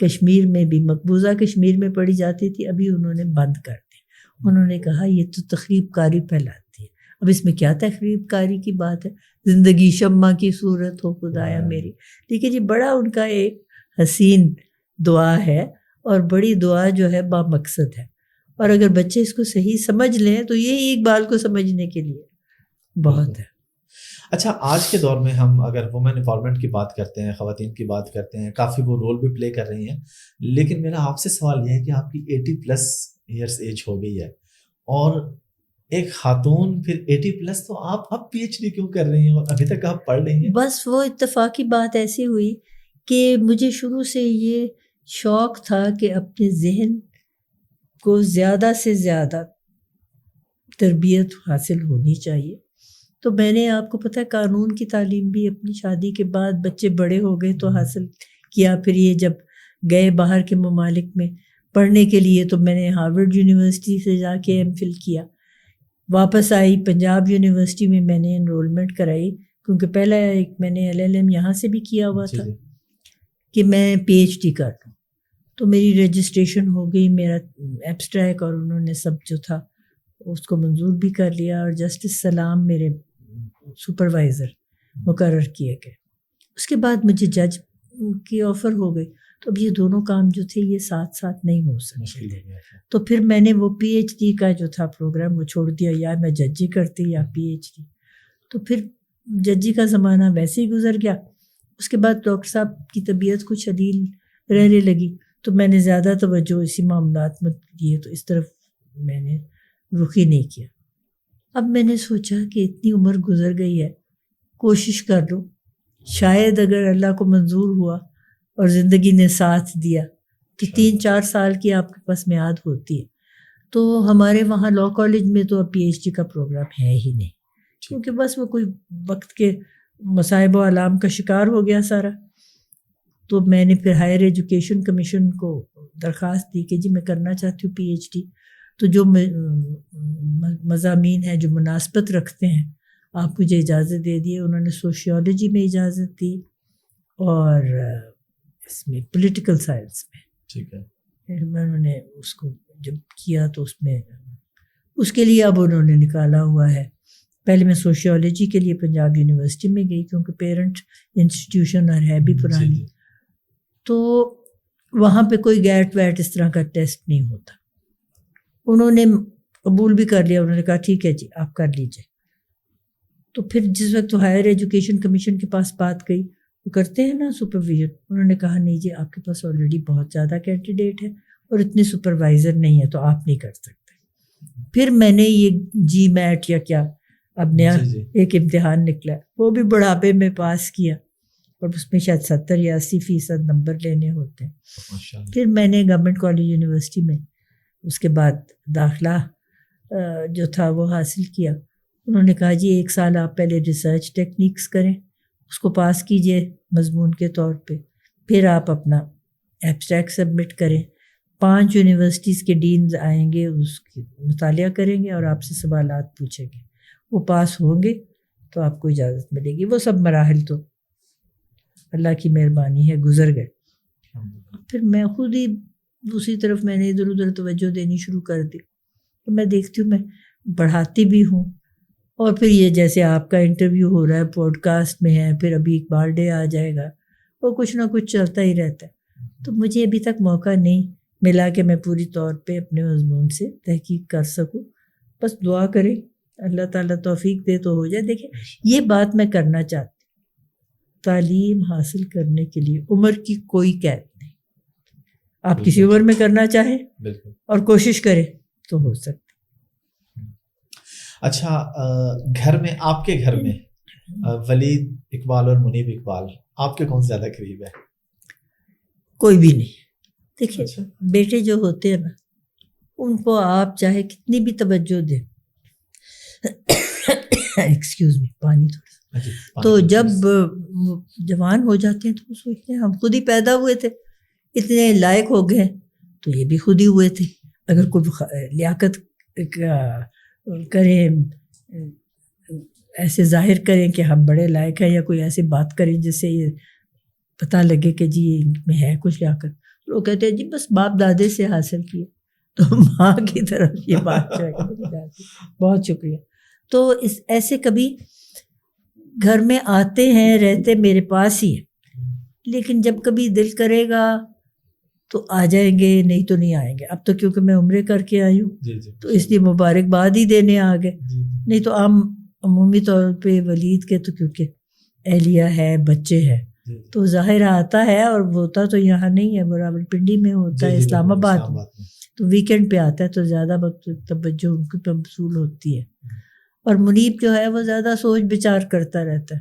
کشمیر میں بھی، مقبوضہ کشمیر میں پڑھی جاتی تھی. ابھی انہوں نے بند کر دی. انہوں نے کہا یہ تو تخریب کاری پھیلاتی ہے. اب اس میں کیا تخریب کاری کی بات ہے؟ زندگی شمع کی صورت ہو خدایا میری. دیکھیے جی، بڑا ان کا ایک حسین دعا ہے، اور بڑی دعا جو ہے با مقصد ہے. اور اگر بچے اس کو صحیح سمجھ لیں تو یہ اقبال کو سمجھنے کے لیے بہت ہے. اچھا، آج کے دور میں ہم اگر وومن امپاورمنٹ کی بات کرتے ہیں، خواتین کی بات کرتے ہیں، کافی وہ رول بھی پلے کر رہی ہیں، لیکن میرا آپ سے سوال یہ ہے کہ آپ کی 80+ ایئرس ایج ہو گئی ہے، اور ایک خاتون پھر 80+، تو آپ اب PhD کیوں کر رہی ہیں اور ابھی تک آپ پڑھ رہی ہیں؟ بس وہ اتفاقی بات ایسی ہوئی کہ مجھے شروع سے یہ شوق تھا کہ اپنے ذہن کو زیادہ سے زیادہ تربیت حاصل ہونی چاہیے. تو میں نے، آپ کو پتہ ہے، قانون کی تعلیم بھی اپنی شادی کے بعد بچے بڑے ہو گئے تو حاصل کیا. پھر یہ جب گئے باہر کے ممالک میں پڑھنے کے لیے تو میں نے ہارورڈ یونیورسٹی سے جا کے MPhil کیا. واپس آئی پنجاب یونیورسٹی میں میں نے انرولمنٹ کرائی، کیونکہ پہلا ایک میں نے LLM یہاں سے بھی کیا ہوا تھا کہ میں PhD کر لوں. تو میری رجسٹریشن ہو گئی، میرا ایبسٹریک اور انہوں نے سب جو تھا اس کو منظور بھی کر لیا، اور جسٹس سلام میرے سپروائزر مقرر کیے گئے. اس کے بعد مجھے جج کی آفر ہو گئی. تو اب یہ دونوں کام جو تھے یہ ساتھ ساتھ نہیں ہو سکتے تھے. تو پھر میں نے وہ PhD کا جو تھا پروگرام وہ چھوڑ دیا، یا میں ججی کرتی یا PhD. تو پھر ججی کا زمانہ ویسے ہی گزر گیا. اس کے بعد ڈاکٹر صاحب کی طبیعت کچھ عدیل رہنے لگی، تو میں نے زیادہ توجہ اسی معاملات میں دیے، تو اس طرف میں نے رخ ہی نہیں کیا. اب میں نے سوچا کہ اتنی عمر گزر گئی ہے، کوشش کر لو، شاید اگر اللہ کو منظور ہوا اور زندگی نے ساتھ دیا تو 3-4 سال کی آپ کے پاس میعاد ہوتی ہے. تو ہمارے وہاں لاء کالج میں تو اب PhD کا پروگرام ہے ہی نہیں، کیونکہ بس وہ کوئی وقت کے مصائب و علام کا شکار ہو گیا سارا. تو میں نے پھر ہائر ایجوکیشن کمیشن کو درخواست دی کہ جی میں کرنا چاہتی ہوں PhD. تو جو مضامین ہیں جو مناسبت رکھتے ہیں آپ مجھے اجازت دے دیے. انہوں نے سوشیولوجی میں اجازت دی اور اس میں پولیٹیکل سائنس میں. ٹھیک ہے. انہوں نے اس کو جب کیا تو اس میں اس کے لیے اب انہوں نے نکالا ہوا ہے. پہلے میں سوشیولوجی کے لیے پنجاب یونیورسٹی میں گئی کیونکہ پیرنٹ انسٹیٹیوشن اور ہے بھی پرانی. تو وہاں پہ کوئی گیٹ ویٹ اس طرح کا ٹیسٹ نہیں ہوتا. انہوں نے قبول بھی کر لیا، انہوں نے کہا ٹھیک ہے جی آپ کر لیجئے. تو پھر جس وقت ہائر ایجوکیشن کمیشن کے پاس بات گئی وہ کرتے ہیں نا سپرویژن. انہوں نے کہا نہیں جی آپ کے پاس آلریڈی بہت زیادہ کینڈیڈیٹ ہے اور اتنے سپروائزر نہیں ہے تو آپ نہیں کر سکتے. پھر میں نے یہ جی میٹ یا کیا اب نیا ایک امتحان نکلا وہ بھی بڑھاپے میں پاس کیا اور اس میں شاید 70 یا 80% نمبر لینے ہوتے ہیں. پھر میں نے گورنمنٹ کالج یونیورسٹی میں اس کے بعد داخلہ جو تھا وہ حاصل کیا. انہوں نے کہا جی 1 سال آپ پہلے ریسرچ ٹیکنیکس کریں, اس کو پاس کیجئے مضمون کے طور پہ, پھر آپ اپنا ایبسٹریکٹ سبمٹ کریں. 5 یونیورسٹیز کے ڈینز آئیں گے, اس کی مطالعہ کریں گے اور آپ سے سوالات پوچھیں گے. وہ پاس ہوں گے تو آپ کو اجازت ملے گی. وہ سب مراحل تو اللہ کی مہربانی ہے گزر گئے. پھر میں خود ہی دوسری طرف میں نے ادھر ادھر توجہ دینی شروع کر دی. تو میں دیکھتی ہوں میں پڑھاتی بھی ہوں اور پھر یہ جیسے آپ کا انٹرویو ہو رہا ہے پوڈ کاسٹ میں ہے, پھر ابھی اقبال ڈے آ جائے گا, اور کچھ نہ کچھ چلتا ہی رہتا ہے. تو مجھے ابھی تک موقع نہیں ملا کہ میں پوری طور پہ اپنے مضمون سے تحقیق کر سکوں. بس دعا کریں اللہ تعالیٰ توفیق دے تو ہو جائے. دیکھیں یہ بات میں کرنا چاہتی ہوں, تعلیم حاصل کرنے کے لیے عمر کی کوئی قید نہیں. آپ کسی عمر میں کرنا چاہیں اور کوشش کریں تو ہو سکتا. اچھا, گھر میں آپ کے گھر میں ولید اقبال اور منیب اقبال آپ کے کون زیادہ قریب ہے؟ کوئی بھی نہیں. دیکھیے بیٹے جو ہوتے ہیں نا ان کو آپ چاہے کتنی بھی توجہ دیں, ایکسکیوز می پانی تھوڑا سا, تو جب جوان ہو جاتے ہیں تو وہ سوچتے ہیں ہم خود ہی پیدا ہوئے تھے, اتنے لائق ہو گئے تو یہ بھی خود ہی ہوئے تھے. اگر کوئی لیاقت کریں, ایسے ظاہر کریں کہ ہم بڑے لائق ہیں, یا کوئی ایسی بات کریں جس سے یہ پتہ لگے کہ جی ان میں ہے کچھ لیاقت, لوگ کہتے ہیں جی بس باپ دادے سے حاصل کیا. تو ماں کی طرف یہ بات چاہیے. بہت شکریہ. تو ایسے کبھی گھر میں آتے ہیں, رہتے میرے پاس ہی ہے, لیکن جب کبھی دل کرے گا تو آ جائیں گے, نہیں تو نہیں آئیں گے. اب تو کیونکہ میں عمرے کر کے آئی ہوں تو اس لیے مبارکباد ہی دینے آ گئے. نہیں تو عمومی طور پہ ولید کے تو کیونکہ اہلیہ ہے, بچے ہیں, تو ظاہر آتا ہے, اور ہوتا تو یہاں نہیں ہے, راول پنڈی میں ہوتا ہے, اسلام آباد میں, تو ویکینڈ پہ آتا ہے تو زیادہ وقت توجہ ان کی پہ مبذول ہوتی ہے. اور منیب جو ہے وہ زیادہ سوچ بچار کرتا رہتا ہے,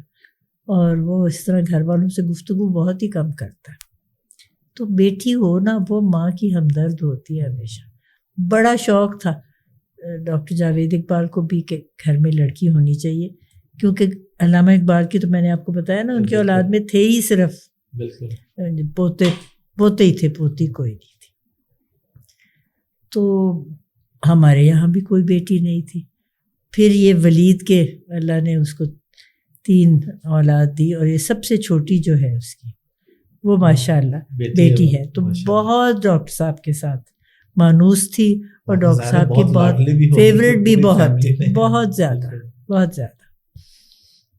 اور وہ اس طرح گھر والوں سے گفتگو بہت ہی کم کرتا ہے. تو بیٹی ہو نا وہ ماں کی ہمدرد ہوتی ہے ہمیشہ. بڑا شوق تھا ڈاکٹر جاوید اقبال کو بھی کہ گھر میں لڑکی ہونی چاہیے, کیونکہ علامہ اقبال کی تو میں نے آپ کو بتایا نا ان کی اولاد میں تھے ہی صرف پوتے ہی تھے, پوتی کوئی نہیں تھی. تو ہمارے یہاں بھی کوئی بیٹی نہیں تھی. پھر یہ ولید کے اللہ نے اس کو 3 اولاد دی, اور یہ سب سے چھوٹی جو ہے اس کی وہ ماشاء اللہ بیٹی ہے. تو بہت ڈاکٹر صاحب کے ساتھ مانوس تھی, اور ڈاکٹر صاحب کی بہت فیوریٹ بھی بہت تھی, بہت زیادہ بہت زیادہ.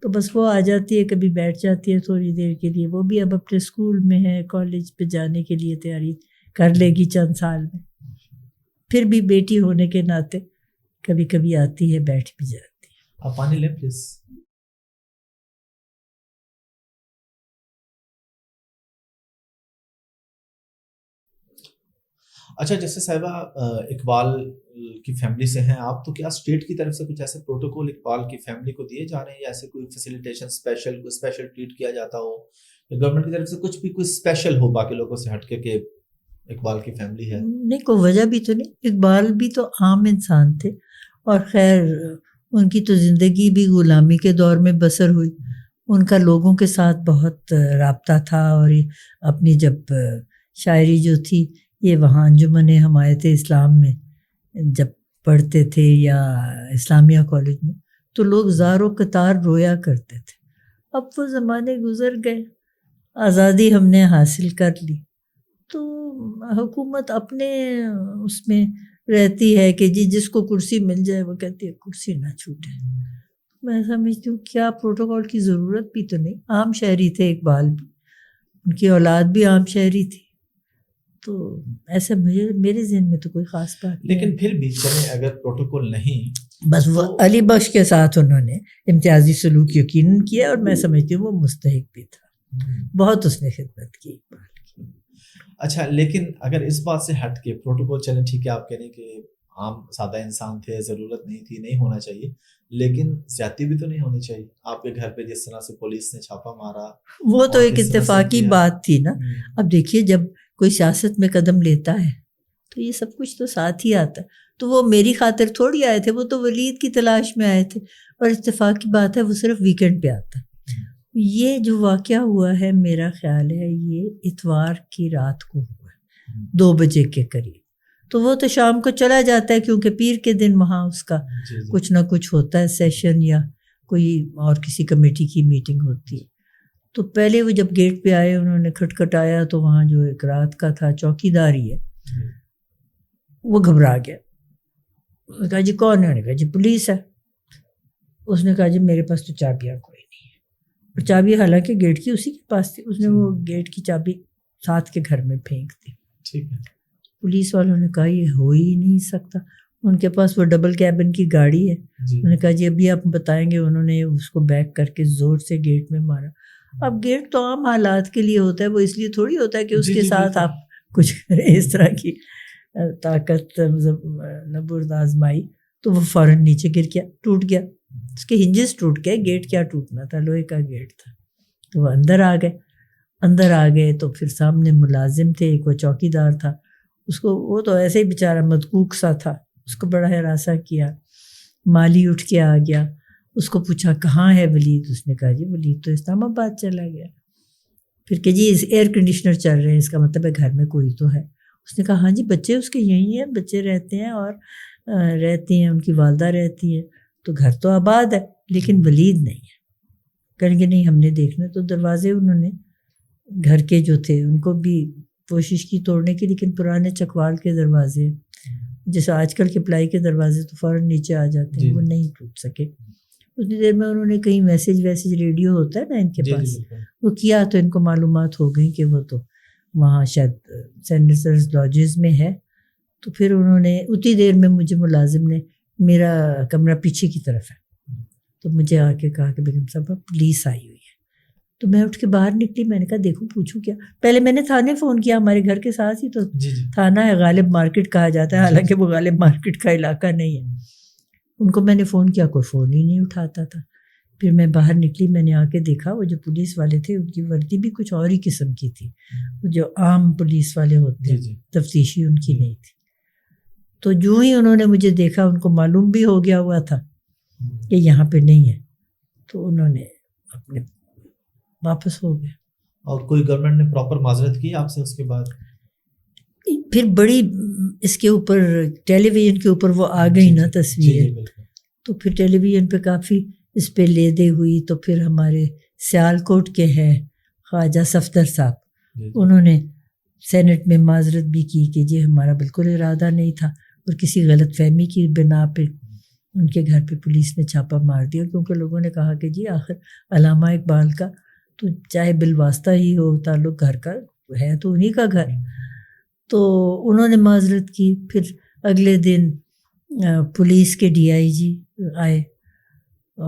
تو بس وہ آ جاتی ہے, کبھی بیٹھ جاتی ہے تھوڑی دیر کے لیے. وہ بھی اب اپنے اسکول میں ہے, کالج پہ جانے کے لیے تیاری کر لے گی چند سال میں. پھر بھی بیٹی ہونے کے ناطے کبھی کبھی آتی ہے, بیٹھ بھی جاتی ہے. آپ پانی لیں پلیز. اچھا, جیسے صاحبہ اقبال کی فیملی سے ہیں آپ, تو کیا اسٹیٹ کی طرف سے کچھ ایسے پروٹوکول اقبال کی فیملی کو دیے جا رہے ہیں, یا ایسے کوئی فیسیلیٹیشن اسپیشل ٹریٹ کیا جاتا ہو, یا گورنمنٹ کی طرف سے کچھ بھی کوئی اسپیشل ہو باقی لوگوں سے ہٹ کے کہ اقبال کی فیملی ہے؟ نہیں, کوئی وجہ بھی تو نہیں. اقبال بھی تو عام انسان تھے, اور خیر ان کی تو زندگی بھی غلامی کے دور میں بسر ہوئی. ان کا لوگوں کے ساتھ بہت رابطہ تھا, اور اپنی جب شاعری جو تھی یہ وہاں انجمن حمایت اسلام میں جب پڑھتے تھے یا اسلامیہ کالج میں, تو لوگ زار و قطار رویا کرتے تھے. اب وہ زمانے گزر گئے, آزادی ہم نے حاصل کر لی, تو حکومت اپنے اس میں رہتی ہے کہ جی جس کو کرسی مل جائے وہ کہتی ہے کرسی نہ چھوٹے. میں سمجھتی ہوں کیا پروٹوکول کی ضرورت بھی تو نہیں. عام شہری تھے اقبال بھی, ان کی اولاد بھی عام شہری تھی, تو ایسے میرے ذہن میں تو کوئی خاص بات نہیں. لیکن پھر بھی چلیں اگر پروٹوکول نہیں, بس وہ علی بخش کے ساتھ انہوں نے امتیازی سلوک یقیناً کیا, اور میں سمجھتی ہوں وہ مستحق بھی تھا. بہت اس نے خدمت کی اقبال کی. اچھا لیکن اگر اس بات سے ہٹ کے پروٹوکول چلیں ٹھیک ہے آپ کہہ رہے ہیں کہ عام سادہ انسان تھے, ضرورت نہیں تھی, نہیں ہونا چاہیے, لیکن زیادتی بھی تو نہیں ہونی چاہیے. آپ کے گھر پہ جس طرح سے پولیس نے چھاپا مارا وہ تو ایک اتفاقی بات تھی نا. اب دیکھیے جب کوئی سیاست میں قدم لیتا ہے تو یہ سب کچھ تو ساتھ ہی آتا ہے. تو وہ میری خاطر تھوڑی آئے تھے, وہ تو ولید کی تلاش میں آئے تھے, اور اتفاق کی بات ہے وہ صرف ویکینڈ پہ آتا ہے. یہ جو واقعہ ہوا ہے میرا خیال ہے یہ اتوار کی رات کو ہوا ہے 2 بجے کے قریب. تو وہ تو شام کو چلا جاتا ہے کیونکہ پیر کے دن وہاں اس کا کچھ نہ کچھ ہوتا ہے, سیشن یا کوئی اور کسی کمیٹی کی میٹنگ ہوتی ہے. تو پہلے وہ جب گیٹ پہ آئے انہوں نے کھٹکھٹایا تو وہاں جو ایک رات کا تھا چوکی داری ہے وہ گھبرا گیا. اس نے کہا جی کون ہے؟ انہوں نے کہا جی پولیس ہے. اس نے کہا جی میرے پاس تو چابیاں کوئی نہیں ہے, اور چابی حالانکہ گیٹ کی اسی کے پاس تھی. اس نے وہ گیٹ کی چابی ساتھ کے گھر میں پھینک دی. ٹھیک ہے. پولیس والوں نے کہا یہ ہو ہی نہیں سکتا, ان کے پاس وہ ڈبل کیبن کی گاڑی ہے. انہوں نے کہا جی ابھی آپ بتائیں گے. انہوں نے اس کو بیک کر کے زور سے گیٹ میں مارا. اب گیٹ تو عام حالات کے لیے ہوتا ہے, وہ اس لیے تھوڑی ہوتا ہے کہ اس کے ساتھ آپ کچھ کریں اس طرح کی طاقت نبرد آزمائی. تو وہ فوراً نیچے گر گیا, ٹوٹ گیا. اس کے ہنجز ٹوٹ گئے, گیٹ کیا ٹوٹنا تھا, لوہے کا گیٹ تھا. تو وہ اندر آ گئے تو پھر سامنے ملازم تھے, ایک وہ چوکی دار تھا. اس کو وہ تو ایسے ہی بیچارہ مدقوق سا تھا, اس کو بڑا ہراساں کیا. مالی اٹھ کے آ گیا, اس کو پوچھا کہاں ہے ولید؟ اس نے کہا جی ولید تو اسلام آباد چلا گیا. پھر کہ جی ایئر کنڈیشنر چل رہے ہیں, اس کا مطلب ہے گھر میں کوئی تو ہے. اس نے کہا ہاں جی بچے اس کے یہیں ہیں, بچے رہتے ہیں اور رہتی ہیں, ان کی والدہ رہتی ہے, تو گھر تو آباد ہے لیکن ولید نہیں ہے. کہیں گے نہیں ہم نے دیکھنا. تو دروازے انہوں نے گھر کے جو تھے ان کو بھی کوشش کی توڑنے کی, لیکن پرانے چکوال کے دروازے جیسے آج کل کے پلائی کے دروازے تو فوراً نیچے آ جاتے ہیں, وہ نہیں ٹوٹ سکے. اتنی دیر میں انہوں نے کہیں میسیج ریڈیو ہوتا ہے نا ان کے پاس, وہ کیا تو ان کو معلومات ہو گئی کہ وہ تو وہاں شاید سینیٹرز لاجز میں ہے. تو پھر انہوں نے اتنی دیر میں مجھے ملازم نے, میرا کمرہ پیچھے کی طرف ہے, تو مجھے آ کے کہا کہ بیگم صاحبہ پولیس آئی ہوئی ہے. تو میں اٹھ کے باہر نکلی, میں نے کہا دیکھو پوچھوں کیا. پہلے میں نے تھانے فون کیا, ہمارے گھر کے ساتھ ہی تو تھانہ ہے, غالب مارکیٹ کہا جاتا ہے, حالانکہ وہ غالب مارکیٹ کا علاقہ نہیں ہے. ان کو میں نے فون کیا, کوئی فون ہی نہیں اٹھاتا تھا. پھر میں باہر نکلی, میں نے آ کے دیکھا وہ جو پولیس والے تھے ان کی وردی بھی کچھ اور ہی قسم کی تھی, جو عام پولیس والے ہوتے ہیں تفتیشی, ان کی نہیں تھی. تو جو ہی انہوں نے مجھے دیکھا ان کو معلوم بھی ہو گیا ہوا تھا کہ یہاں پہ نہیں ہے, تو انہوں نے اپنے واپس ہو گئے. اور کوئی گورنمنٹ نے پراپر معذرت کی آپ سے اس کے بعد؟ پھر بڑی اس کے اوپر ٹیلی ویژن کے اوپر وہ آ گئی نا تصویر, تو پھر ٹیلی ویژن پہ کافی اس پہ لے دے ہوئی. تو پھر ہمارے سیال کوٹ کے ہیں خواجہ صفدر صاحب, انہوں نے سینٹ میں معذرت بھی کی کہ جی ہمارا بالکل ارادہ نہیں تھا, اور کسی غلط فہمی کی بنا پہ ان کے گھر پہ پولیس نے چھاپا مار دیا, کیونکہ لوگوں نے کہا کہ جی آخر علامہ اقبال کا تو چاہے بالواسطہ ہی ہو تعلق, گھر کا ہے تو انہی کا گھر. تو انہوں نے معذرت کی. پھر اگلے دن پولیس کے ڈی آئی جی آئے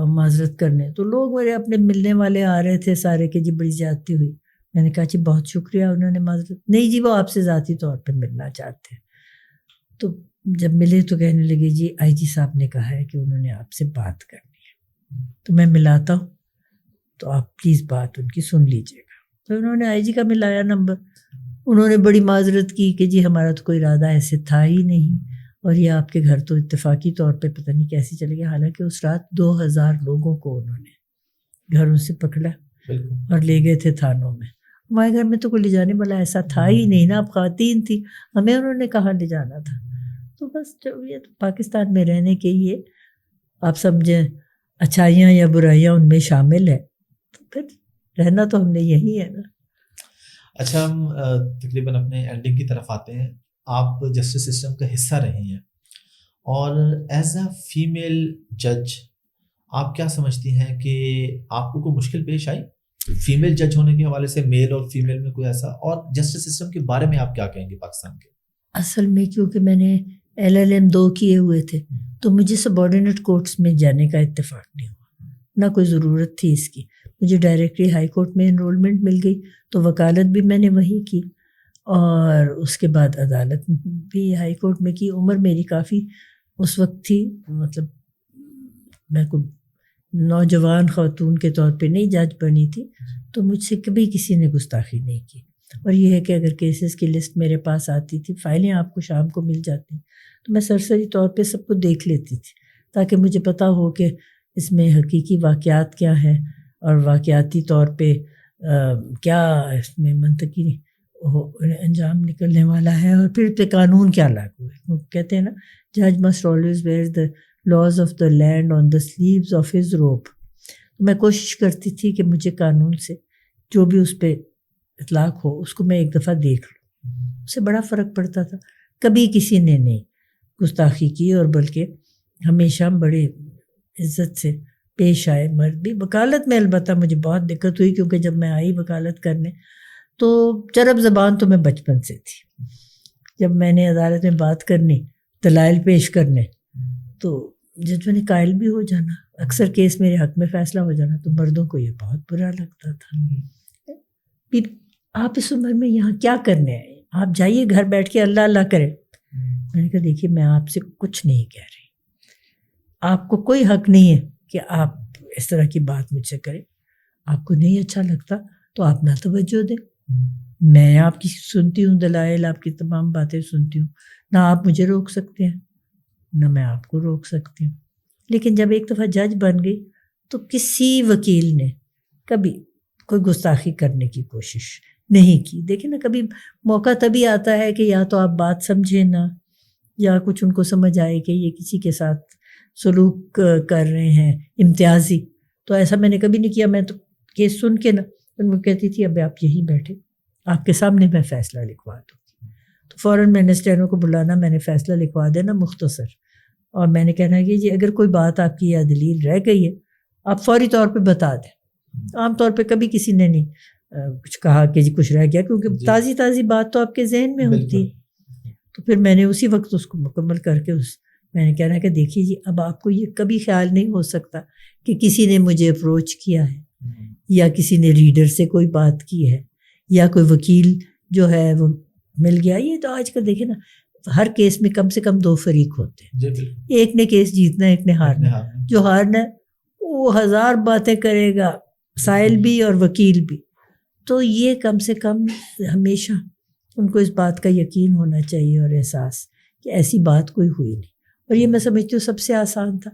معذرت کرنے, تو لوگ میرے اپنے ملنے والے آ رہے تھے سارے کہ جی بڑی زیادتی ہوئی. میں نے کہا جی بہت شکریہ, انہوں نے معذرت نہیں جی وہ آپ سے ذاتی طور پہ ملنا چاہتے ہیں. تو جب ملے تو کہنے لگے جی آئی جی صاحب نے کہا ہے کہ انہوں نے آپ سے بات کرنی ہے, تو میں ملاتا ہوں, تو آپ پلیز بات ان کی سن لیجیے گا. تو انہوں نے آئی جی کا ملایا نمبر. انہوں نے بڑی معذرت کی کہ جی ہمارا تو کوئی ارادہ ایسے تھا ہی نہیں, اور یہ آپ کے گھر تو اتفاقی طور پہ پتہ نہیں کیسے چلے گیا. حالانکہ اس رات 2000 لوگوں کو انہوں نے گھروں سے پکڑا اور لے گئے تھے تھانوں میں. ہمارے گھر میں تو کوئی لے جانے والا ایسا تھا ہی نہیں نا, اب خواتین تھی, ہمیں انہوں نے کہاں لے جانا تھا. تو بس جو یہ پاکستان میں رہنے کے یہ آپ سمجھیں اچھائیاں یا برائیاں ان میں شامل ہے, تو پھر رہنا تو ہم نے یہی ہے نا. اچھا ہم تقریباً اپنے اینڈنگ کی طرف آتے ہیں. آپ جسٹس سسٹم کا حصہ رہی ہیں, اور ایز اے فیمیل جج آپ کیا سمجھتی ہیں کہ آپ کو کوئی مشکل پیش آئی فیمیل جج ہونے کے حوالے سے, میل اور فیمیل میں کوئی ایسا؟ اور جسٹس سسٹم کے بارے میں آپ کیا کہیں گے پاکستان کے؟ اصل میں کیونکہ میں نے LLM 2 کیے ہوئے تھے, تو مجھے سبارڈینیٹ کورٹس میں جانے کا اتفاق نہیں ہوا, نہ کوئی ضرورت تھی اس کی. مجھے ڈائریکٹلی ہائی کورٹ میں انرولمنٹ مل گئی تو وکالت بھی میں نے وہیں کی، اور اس کے بعد عدالت بھی ہائی کورٹ میں کی. عمر میری کافی اس وقت تھی، مطلب میں کوئی نوجوان خاتون کے طور پہ نہیں جج بنی تھی، تو مجھ سے کبھی کسی نے گستاخی نہیں کی. اور یہ ہے کہ اگر کیسز کی لسٹ میرے پاس آتی تھی، فائلیں آپ کو شام کو مل جاتی، تو میں سرسری طور پہ سب کو دیکھ لیتی تھی تاکہ مجھے پتہ ہو کہ اس میں حقیقی واقعات کیا ہیں اور واقعاتی طور پہ کیا اس میں منطقی انجام نکلنے والا ہے، اور پھر پہ قانون کیا لاگو ہے. وہ کہتے ہیں نا، جج must always wear the laws of the land on the sleeves of his robe. میں کوشش کرتی تھی کہ مجھے قانون سے جو بھی اس پہ اطلاق ہو اس کو میں ایک دفعہ دیکھ لوں. اس سے بڑا فرق پڑتا تھا. کبھی کسی نے نہیں گستاخی کی، اور بلکہ ہمیشہ بڑے عزت سے پیش آئے. مرد بھی وکالت میں البتہ مجھے بہت دقت ہوئی، کیونکہ جب میں آئی وکالت کرنے تو چرب زبان تو میں بچپن سے تھی. جب میں نے عدالت میں بات کرنی، دلائل پیش کرنے، تو ججوں نے قائل بھی ہو جانا، اکثر کیس میرے حق میں فیصلہ ہو جانا، تو مردوں کو یہ بہت برا لگتا تھا. آپ اس عمر میں یہاں کیا کرنے آئے؟ آپ جائیے گھر بیٹھ کے اللہ اللہ کریں. میں نے کہا دیکھیے میں آپ سے کچھ نہیں کہہ رہی، آپ کو کوئی حق نہیں ہے کہ آپ اس طرح کی بات مجھ سے کریں. آپ کو نہیں اچھا لگتا تو آپ نہ توجہ دیں. میں آپ کی سنتی ہوں دلائل، آپ کی تمام باتیں سنتی ہوں، نہ آپ مجھے روک سکتے ہیں نہ میں آپ کو روک سکتی ہوں. لیکن جب ایک دفعہ جج بن گئی تو کسی وکیل نے کبھی کوئی گستاخی کرنے کی کوشش نہیں کی. دیکھیں نا، کبھی موقع تبھی آتا ہے کہ یا تو آپ بات سمجھیں نا، یا کچھ ان کو سمجھ آئے کہ یہ کسی کے ساتھ سلوک کر رہے ہیں امتیازی. تو ایسا میں نے کبھی نہیں کیا. میں تو کیس سن کے نا ان کو کہتی تھی اب آپ یہیں بیٹھے، آپ کے سامنے میں فیصلہ لکھوا دوں. تو فوراً میں نے اسٹینو کو بلانا، میں نے فیصلہ لکھوا دینا مختصر، اور میں نے کہنا کہ جی اگر کوئی بات آپ کی یا دلیل رہ گئی ہے آپ فوری طور پہ بتا دیں. عام طور پہ کبھی کسی نے نہیں کچھ کہا کہ جی کچھ رہ گیا، کیونکہ تازی تازی بات تو آپ کے ذہن میں ہوتی ہے. تو پھر میں نے اسی وقت اس کو مکمل کر کے میں نے کہنا کہ دیکھیے جی اب آپ کو یہ کبھی خیال نہیں ہو سکتا کہ کسی نے مجھے اپروچ کیا ہے یا کسی نے ریڈر سے کوئی بات کی ہے یا کوئی وکیل جو ہے وہ مل گیا. یہ تو آج کل دیکھیں نا ہر کیس میں کم سے کم 2 فریق ہوتے ہیں. ایک نے کیس جیتنا، ایک نے ہارنا. جو ہارنا وہ 1000 باتیں کرے گا، سائل بھی اور وکیل بھی. تو یہ کم سے کم ہمیشہ ان کو اس بات کا یقین ہونا چاہیے اور احساس کہ ایسی بات کوئی ہوئی نہیں. اور یہ میں سمجھتی ہوں سب سے آسان تھا.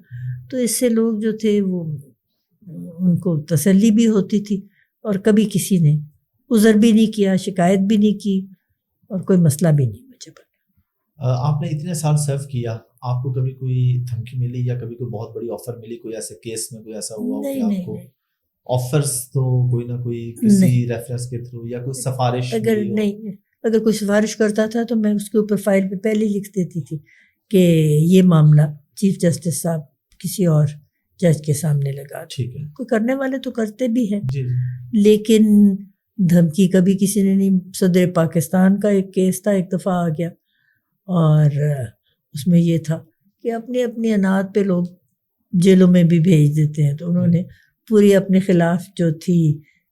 تو اس سے لوگ جو تھے وہ ان کو تسلی بھی ہوتی تھی، اور کبھی کسی نے عذر بھی نہیں کیا، شکایت بھی نہیں کی، اور کوئی مسئلہ بھی نہیں مجھے بنا. آپ نے اتنے سال سرو کیا، آپ کو کبھی کوئی دھمکی ملی یا کبھی کوئی بہت بڑی آفر ملی؟ کوئی ایسے کیس میں کوئی ایسا ہوا کہ آپ کو آفرز تو کوئی نہ کوئی کسی ریفرنس کے تھرو یا کوئی سفارش؟ اگر کوئی سفارش کرتا تھا تو میں اس کے اوپر فائل پہ پہلے لکھ دیتی تھی کہ یہ معاملہ چیف جسٹس صاحب کسی اور جج کے سامنے لگا. ٹھیک ہے، کوئی کرنے والے تو کرتے بھی ہیں جی. لیکن دھمکی کبھی کسی نے نہیں. صدر پاکستان کا ایک کیس تھا، ایک دفعہ آ گیا، اور اس میں یہ تھا کہ اپنی اپنی انات پہ لوگ جیلوں میں بھی بھیج دیتے ہیں. تو انہوں نے پوری اپنے خلاف جو تھی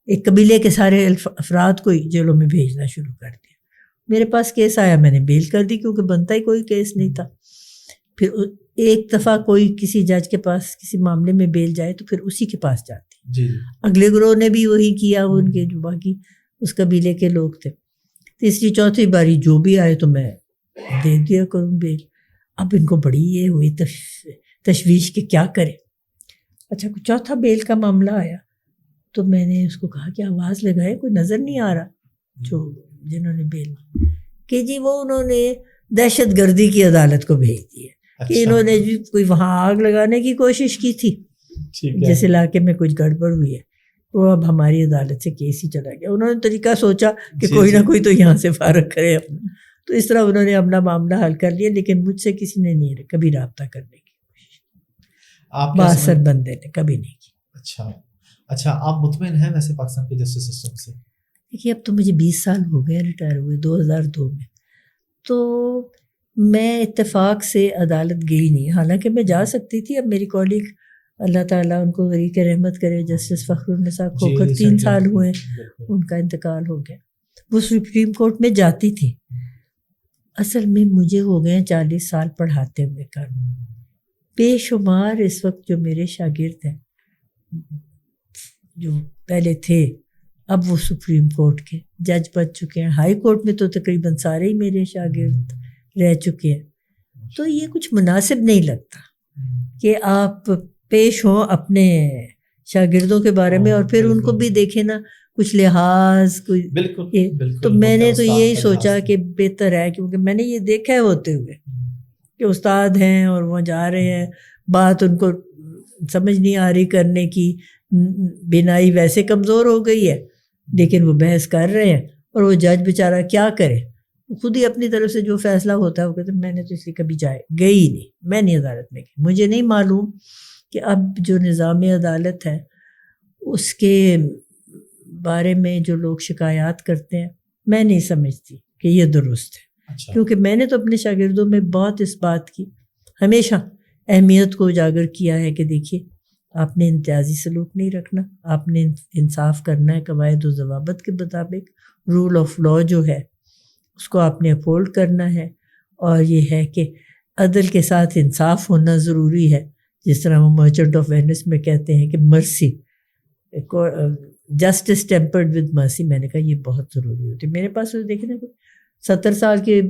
ایک قبیلے کے سارے افراد کو ہی جیلوں میں بھیجنا شروع کر دیا. میرے پاس کیس آیا، میں نے بیل کر دی کیونکہ بنتا ہی کوئی کیس نہیں تھا. پھر ایک دفعہ کوئی کسی جج کے پاس کسی معاملے میں بیل جائے تو پھر اسی کے پاس جاتی. جی. اگلے گروہ نے بھی وہی کیا، ان کے جو باقی اس قبیلے کے لوگ تھے. تیسری چوتھی باری جو بھی آئے تو میں دے دیا کروں بیل. اب ان کو بڑی یہ ہوئی تشویش کہ کیا کرے. اچھا چوتھا بیل کا معاملہ آیا تو میں نے اس کو کہا کہ آواز لگائے، کوئی نظر نہیں آ رہا جو جنہوں نے بیل کہ جی وہ انہوں نے دہشت گردی کی عدالت کو بھیج دی ہے کہ انہوں نے جی کوئی وہاں آگ لگانے کی کوشش کی تھی جس علاقے میں کچھ گڑبڑ ہوئی ہے، وہ اب ہماری عدالت سے کیس ہی چلا گیا. انہوں نے طریقہ سوچا کہ کوئی نہ کوئی تو یہاں سے فارغ کرے اپنا. تو اس طرح انہوں نے اپنا معاملہ حل کر لیا، لیکن مجھ سے کسی نے نہیں کبھی رابطہ کرنے کی کوشش، باثر بندے نے کبھی نہیں کی. اچھا آپ مطمئن ہیں ویسے پاکستان کے جسٹس سسٹم سے؟ دیکھیے اب تو مجھے 20 سال ہو گئے ریٹائر ہوئے 2002 میں. تو میں اتفاق سے عدالت گئی نہیں، حالانکہ میں جا سکتی تھی. اب میری کولیگ اللہ تعالیٰ ان کو غریق رحمت کرے. جسٹس فخر النساء کھوکھر 3 سال ہوئے ان کا انتقال ہو گیا. وہ سپریم کورٹ میں جاتی تھی. اصل میں مجھے ہو گئے 40 سال پڑھاتے ہوئے قانون. بے شمار اس وقت جو میرے شاگرد ہیں جو پہلے تھے اب وہ سپریم کورٹ کے جج بن چکے ہیں. ہائی کورٹ میں تو تقریباً سارے ہی میرے شاگرد رہ چکے ہیں. تو یہ کچھ مناسب نہیں لگتا کہ آپ پیش ہوں اپنے شاگردوں کے بارے میں اور پھر ان کو بھی دیکھیں نا کچھ لحاظ کوئی. تو میں نے تو یہی سوچا کہ بہتر ہے, کیونکہ میں نے یہ دیکھا ہے ہوتے ہوئے کہ استاد ہیں اور وہ جا رہے ہیں, بات ان کو سمجھ نہیں آ رہی کرنے کی, بینائی ویسے کمزور ہو گئی ہے لیکن وہ بحث کر رہے ہیں اور وہ جج بیچارہ کیا کرے, خود ہی اپنی طرف سے جو فیصلہ ہوتا ہے وہ کہتے ہیں میں نے تو اس لیے کبھی گئی نہیں, میں نہیں عدالت میں گئی. مجھے نہیں معلوم کہ اب جو نظام عدالت ہے اس کے بارے میں جو لوگ شکایات کرتے ہیں میں نہیں سمجھتی کہ یہ درست ہے. کیونکہ میں نے تو اپنے شاگردوں میں بہت اس بات کی ہمیشہ اہمیت کو اجاگر کیا ہے کہ دیکھیے آپ نے امتیازی سلوک نہیں رکھنا, آپ نے انصاف کرنا ہے قواعد و ضوابط کے مطابق. رول آف لاء جو ہے اس کو آپ نے اپہولڈ کرنا ہے, اور یہ ہے کہ عدل کے ساتھ انصاف ہونا ضروری ہے. جس طرح وہ مرچنٹ آف وینس میں کہتے ہیں کہ مرسی, جسٹس ٹیمپرڈ ود مرسی. میں نے کہا یہ بہت ضروری ہوتی ہے. میرے پاس دیکھیں نا 70 سال کے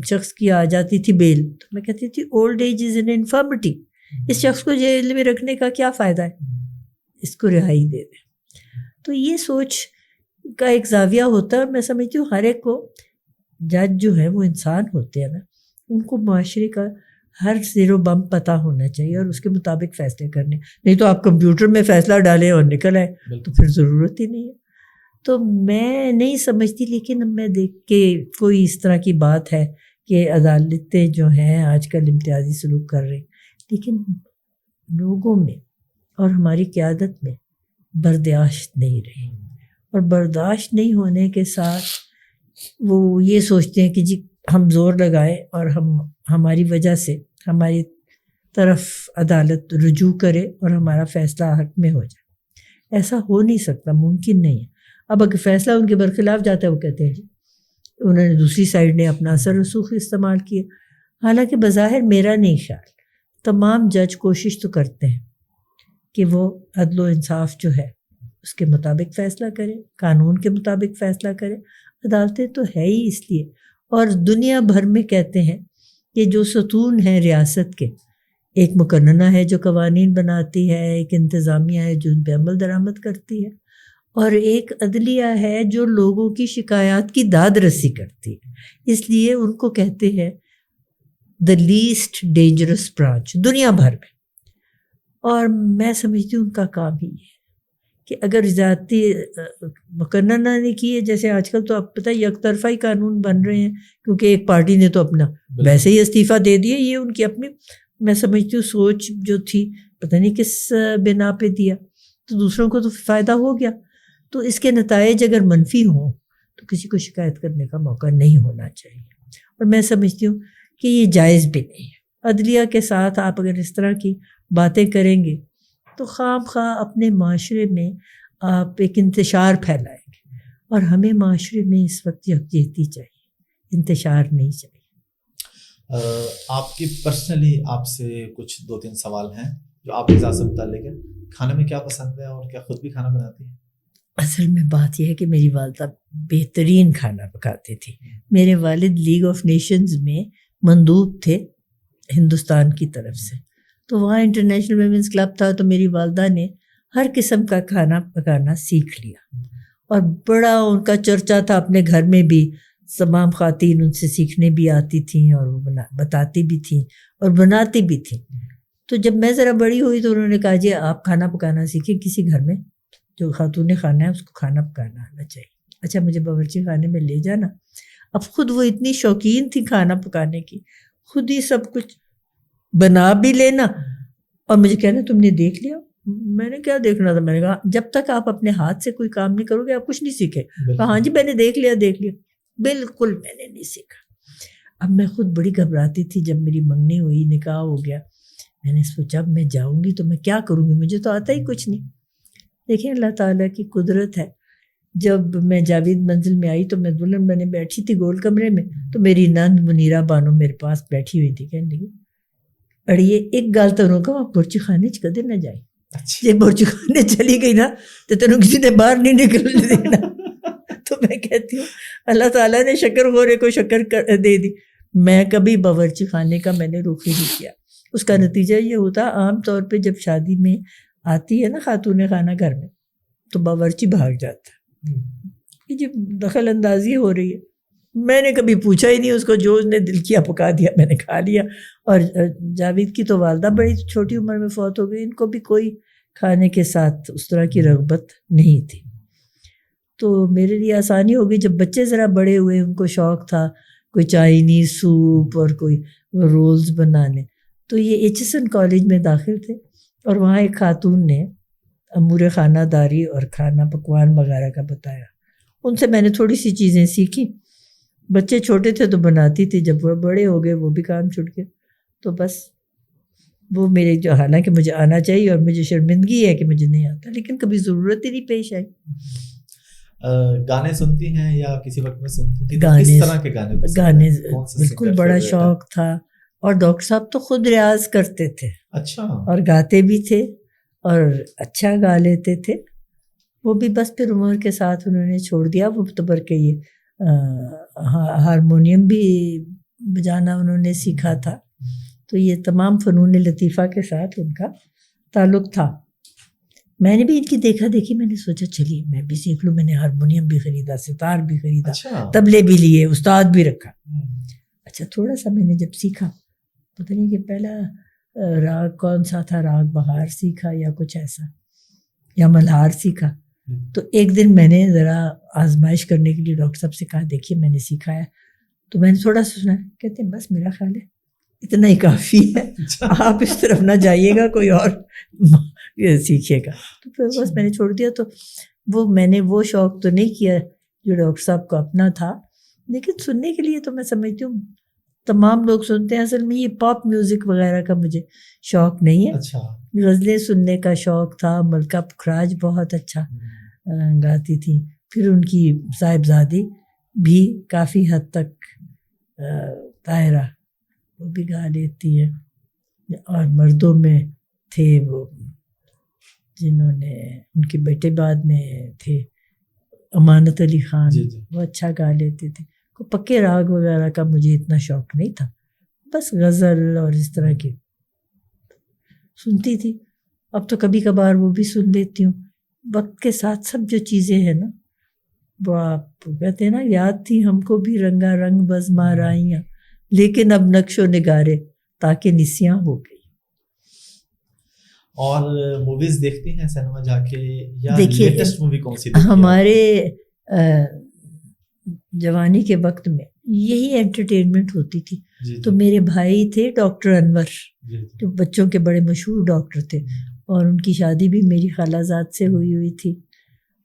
شخص کی آ جاتی تھی بیل, تو میں کہتی تھی old age is an infirmity. اس شخص کو جیل میں رکھنے کا کیا فائدہ ہے, اس کو رہائی دے دیں. تو یہ سوچ کا ایک زاویہ ہوتا ہے. اور میں سمجھتی ہوں ہر ایک کو, جج جو ہے وہ انسان ہوتے ہیں نا, ان کو معاشرے کا ہر زیر و بم پتہ ہونا چاہیے اور اس کے مطابق فیصلے کرنے. نہیں تو آپ کمپیوٹر میں فیصلہ ڈالیں اور نکل آئے تو پھر ضرورت ہی نہیں ہے. تو میں نہیں سمجھتی, لیکن اب میں دیکھ کے کوئی اس طرح کی بات ہے کہ عدالتیں جو ہیں آج کل امتیازی سلوک کر رہی, لیکن لوگوں میں اور ہماری قیادت میں برداشت نہیں رہی. اور برداشت نہیں ہونے کے ساتھ وہ یہ سوچتے ہیں کہ جی ہم زور لگائیں اور ہماری وجہ سے ہماری طرف عدالت رجوع کرے اور ہمارا فیصلہ حق میں ہو جائے. ایسا ہو نہیں سکتا, ممکن نہیں ہے. اب اگر فیصلہ ان کے برخلاف جاتا ہے وہ کہتے ہیں جی انہوں نے دوسری سائڈ نے اپنا اثر رسوخ استعمال کیا. حالانکہ بظاہر میرا نہیں خیال, تمام جج کوشش تو کرتے ہیں کہ وہ عدل و انصاف جو ہے اس کے مطابق فیصلہ کرے, قانون کے مطابق فیصلہ کرے. عدالتیں تو ہے ہی اس لیے, اور دنیا بھر میں کہتے ہیں کہ جو ستون ہیں ریاست کے, ایک مقننہ ہے جو قوانین بناتی ہے, ایک انتظامیہ ہے جو ان پہ عمل درآمد کرتی ہے, اور ایک عدلیہ ہے جو لوگوں کی شکایات کی داد رسی کرتی ہے. اس لیے ان کو کہتے ہیں the least dangerous branch دنیا بھر میں. اور میں سمجھتی ہوں ان کا کام ہی ہے کہ اگر ذاتی مقننہ نے کی ہے, جیسے آج کل تو آپ پتہ یک طرفہ ہی قانون بن رہے ہیں کیونکہ ایک پارٹی نے تو اپنا ویسے ہی استعفیٰ دے دیا. یہ ان کی اپنی میں سمجھتی ہوں سوچ جو تھی پتہ نہیں کس بنا پہ دیا, تو دوسروں کو تو فائدہ ہو گیا. تو اس کے نتائج اگر منفی ہوں تو کسی کو شکایت کرنے کا موقع نہیں ہونا چاہیے. اور میں سمجھتی ہوں کہ یہ جائز بھی نہیں ہے. عدلیہ کے ساتھ آپ اگر اس طرح کی باتیں کریں گے تو خام خواہ اپنے معاشرے میں آپ ایک انتشار پھیلائیں گے, اور ہمیں معاشرے میں اس وقت یکجہتی چاہیے, انتشار نہیں چاہیے. آپ کی پرسنلی آپ سے کچھ 2-3 سوال ہیں جو آپ کے ذات سے متعلق ہے. کھانے میں کیا پسند ہے اور کیا خود بھی کھانا بناتی ہیں؟ اصل میں بات یہ ہے کہ میری والدہ بہترین کھانا پکاتی تھی. میرے والد لیگ آف نیشنز میں مندوب تھے ہندوستان کی طرف سے, تو وہاں انٹرنیشنل ویمنس کلب تھا, تو میری والدہ نے ہر قسم کا کھانا پکانا سیکھ لیا, اور بڑا ان کا چرچا تھا اپنے گھر میں بھی. تمام خواتین ان سے سیکھنے بھی آتی تھیں اور وہ بتاتی بھی تھیں اور بناتی بھی تھیں. تو جب میں ذرا بڑی ہوئی تو انہوں نے کہا جی آپ کھانا پکانا سیکھیں, کسی گھر میں جو خاتون خانہ ہے اس کو کھانا پکانا آنا چاہیے. اچھا مجھے باورچی خانے میں لے جانا. اب خود وہ اتنی شوقین تھی کھانا پکانے کی, خود ہی سب کچھ بنا بھی لینا اور مجھے کہنا تم نے دیکھ لیا. میں نے کیا دیکھنا تھا, میں نے کہا جب تک آپ اپنے ہاتھ سے کوئی کام نہیں کرو گے آپ کچھ نہیں سیکھے. کہا ہاں جی میں نے دیکھ لیا. بالکل میں نے نہیں سیکھا. اب میں خود بڑی گھبراتی تھی جب میری منگنی ہوئی, نکاح ہو گیا, میں نے سوچا میں جاؤں گی تو میں کیا کروں گی, مجھے تو آتا ہی کچھ نہیں. دیکھیں اللہ تعالیٰ کی قدرت ہے. جب میں جاوید منزل میں آئی تو میں دلہن بنے بیٹھی تھی گول کمرے میں, تو میری نند منیرہ بانو میرے پاس بیٹھی ہوئی تھی. کہنے لگی اڑیے ایک گال تو روکا آپ برچی خانے چ کدے نہ جائی, جی برچی خانے چلی گئی نا تو تینوں کسی نے باہر نہیں نکلنے دینا. تو میں کہتی ہوں اللہ تعالیٰ نے شکر غورے کو شکر دے دی. میں کبھی باورچی خانے کا میں نے رخ ہی نہیں کیا. اس کا نتیجہ یہ ہوتا عام طور پہ جب شادی میں آتی ہے نا خاتون خانہ گھر میں تو باورچی بھاگ جاتا ہے کہ جی دخل اندازی ہو رہی ہے. میں نے کبھی پوچھا ہی نہیں اس کو, جو اس نے دل کیا پکا دیا, میں نے کھا لیا. اور جاوید کی تو والدہ بڑی چھوٹی عمر میں فوت ہو گئی, ان کو بھی کوئی کھانے کے ساتھ اس طرح کی رغبت نہیں تھی. تو میرے لیے آسانی ہو گئی. جب بچے ذرا بڑے ہوئے ان کو شوق تھا کوئی چائنیز سوپ اور کوئی رولز بنانے, تو یہ ایچ ایس این کالج میں داخل تھے اور وہاں ایک خاتون نے امور خانہ داری اور کھانا پکوان وغیرہ کا بتایا. ان سے میں نے تھوڑی سی چیزیں سیکھی. بچے چھوٹے تھے تو بناتی تھی, جب وہ بڑے ہو گئے وہ بھی کام چھوٹ گئے. تو بس وہ میرے جو, حالانکہ مجھے آنا چاہیے اور مجھے شرمندگی ہے کہ مجھے نہیں آتا, لیکن کبھی ضرورت ہی نہیں پیش آئی. گانے سنتی ہیں یا کسی وقت میں سنتی تھی؟ گانے, کس طرح کے گانے بالکل بڑا شوق تھا. اور ڈاکٹر صاحب تو خود ریاض کرتے تھے. اچھا. اور گاتے بھی تھے اور اچھا گا لیتے تھے. وہ بھی بس پھر عمر کے ساتھ انہوں نے چھوڑ دیا. وہ برکہ یہ ہارمونیم بھی بجانا انہوں نے سیکھا تھا. تو یہ تمام فنون لطیفہ کے ساتھ ان کا تعلق تھا. میں نے بھی ان کی دیکھا دیکھی, میں نے سوچا چلیے میں بھی سیکھ لوں. میں نے ہارمونیم بھی خریدا, ستار بھی خریدا, طبلے بھی لیے, استاد بھی رکھا. اچھا تھوڑا سا میں نے جب سیکھا, پتہ نہیں کہ پہلا راگ کون سا تھا, راگ بہار سیکھا یا کچھ ایسا, یا ملہار سیکھا. تو ایک دن میں نے ذرا آزمائش کرنے کے لیے ڈاکٹر صاحب سے کہا دیکھیے میں نے سیکھا ہے. تو میں نے تھوڑا سا سنا, کہتے ہیں بس میرا خیال ہے اتنا ہی کافی ہے, آپ اس طرف نہ جائیے گا, کوئی اور سیکھے گا. تو پھر بس میں نے چھوڑ دیا. تو وہ میں نے وہ شوق تو نہیں کیا جو ڈاکٹر صاحب کو اپنا تھا, لیکن سننے کے لیے تو میں سمجھتی ہوں تمام لوگ سنتے ہیں. اصل میں یہ پاپ میوزک وغیرہ کا مجھے شوق نہیں ہے. اچھا. غزلیں سننے کا شوق تھا. ملکہ پکھراج بہت اچھا گاتی تھی. پھر ان کی صاحبزادی بھی کافی حد تک طاہرہ وہ بھی گا لیتی ہے. اور مردوں میں تھے وہ جنہوں نے, ان کے بیٹے بعد میں تھے امانت علی خان, وہ اچھا گا لیتے تھے. پکے راگ وغیرہ کا مجھے اتنا شوق نہیں تھا, بس غزل اور اس طرح کی سنتی تھی. اب تو کبھی کبھار وہ بھی سن لیتی ہوں. وقت کے ساتھ سب جو چیزیں ہیں نا, وہ آپ کہتے ہیں نا, یاد تھی ہم کو بھی رنگا رنگ بز مارائیاں, لیکن اب نقش و نگارے تاکہ نسیاں ہو گئی. اور موویز دیکھتی ہیں سینما جا کے, یا دیکھیے لیٹسٹ مووی کون سی دیکھی؟ ہمارے جوانی کے وقت میں یہی انٹرٹینمنٹ ہوتی تھی. تو میرے بھائی تھے ڈاکٹر انور, جو بچوں کے بڑے مشہور ڈاکٹر تھے, اور ان کی شادی بھی میری خالہ زاد سے ہوئی تھی.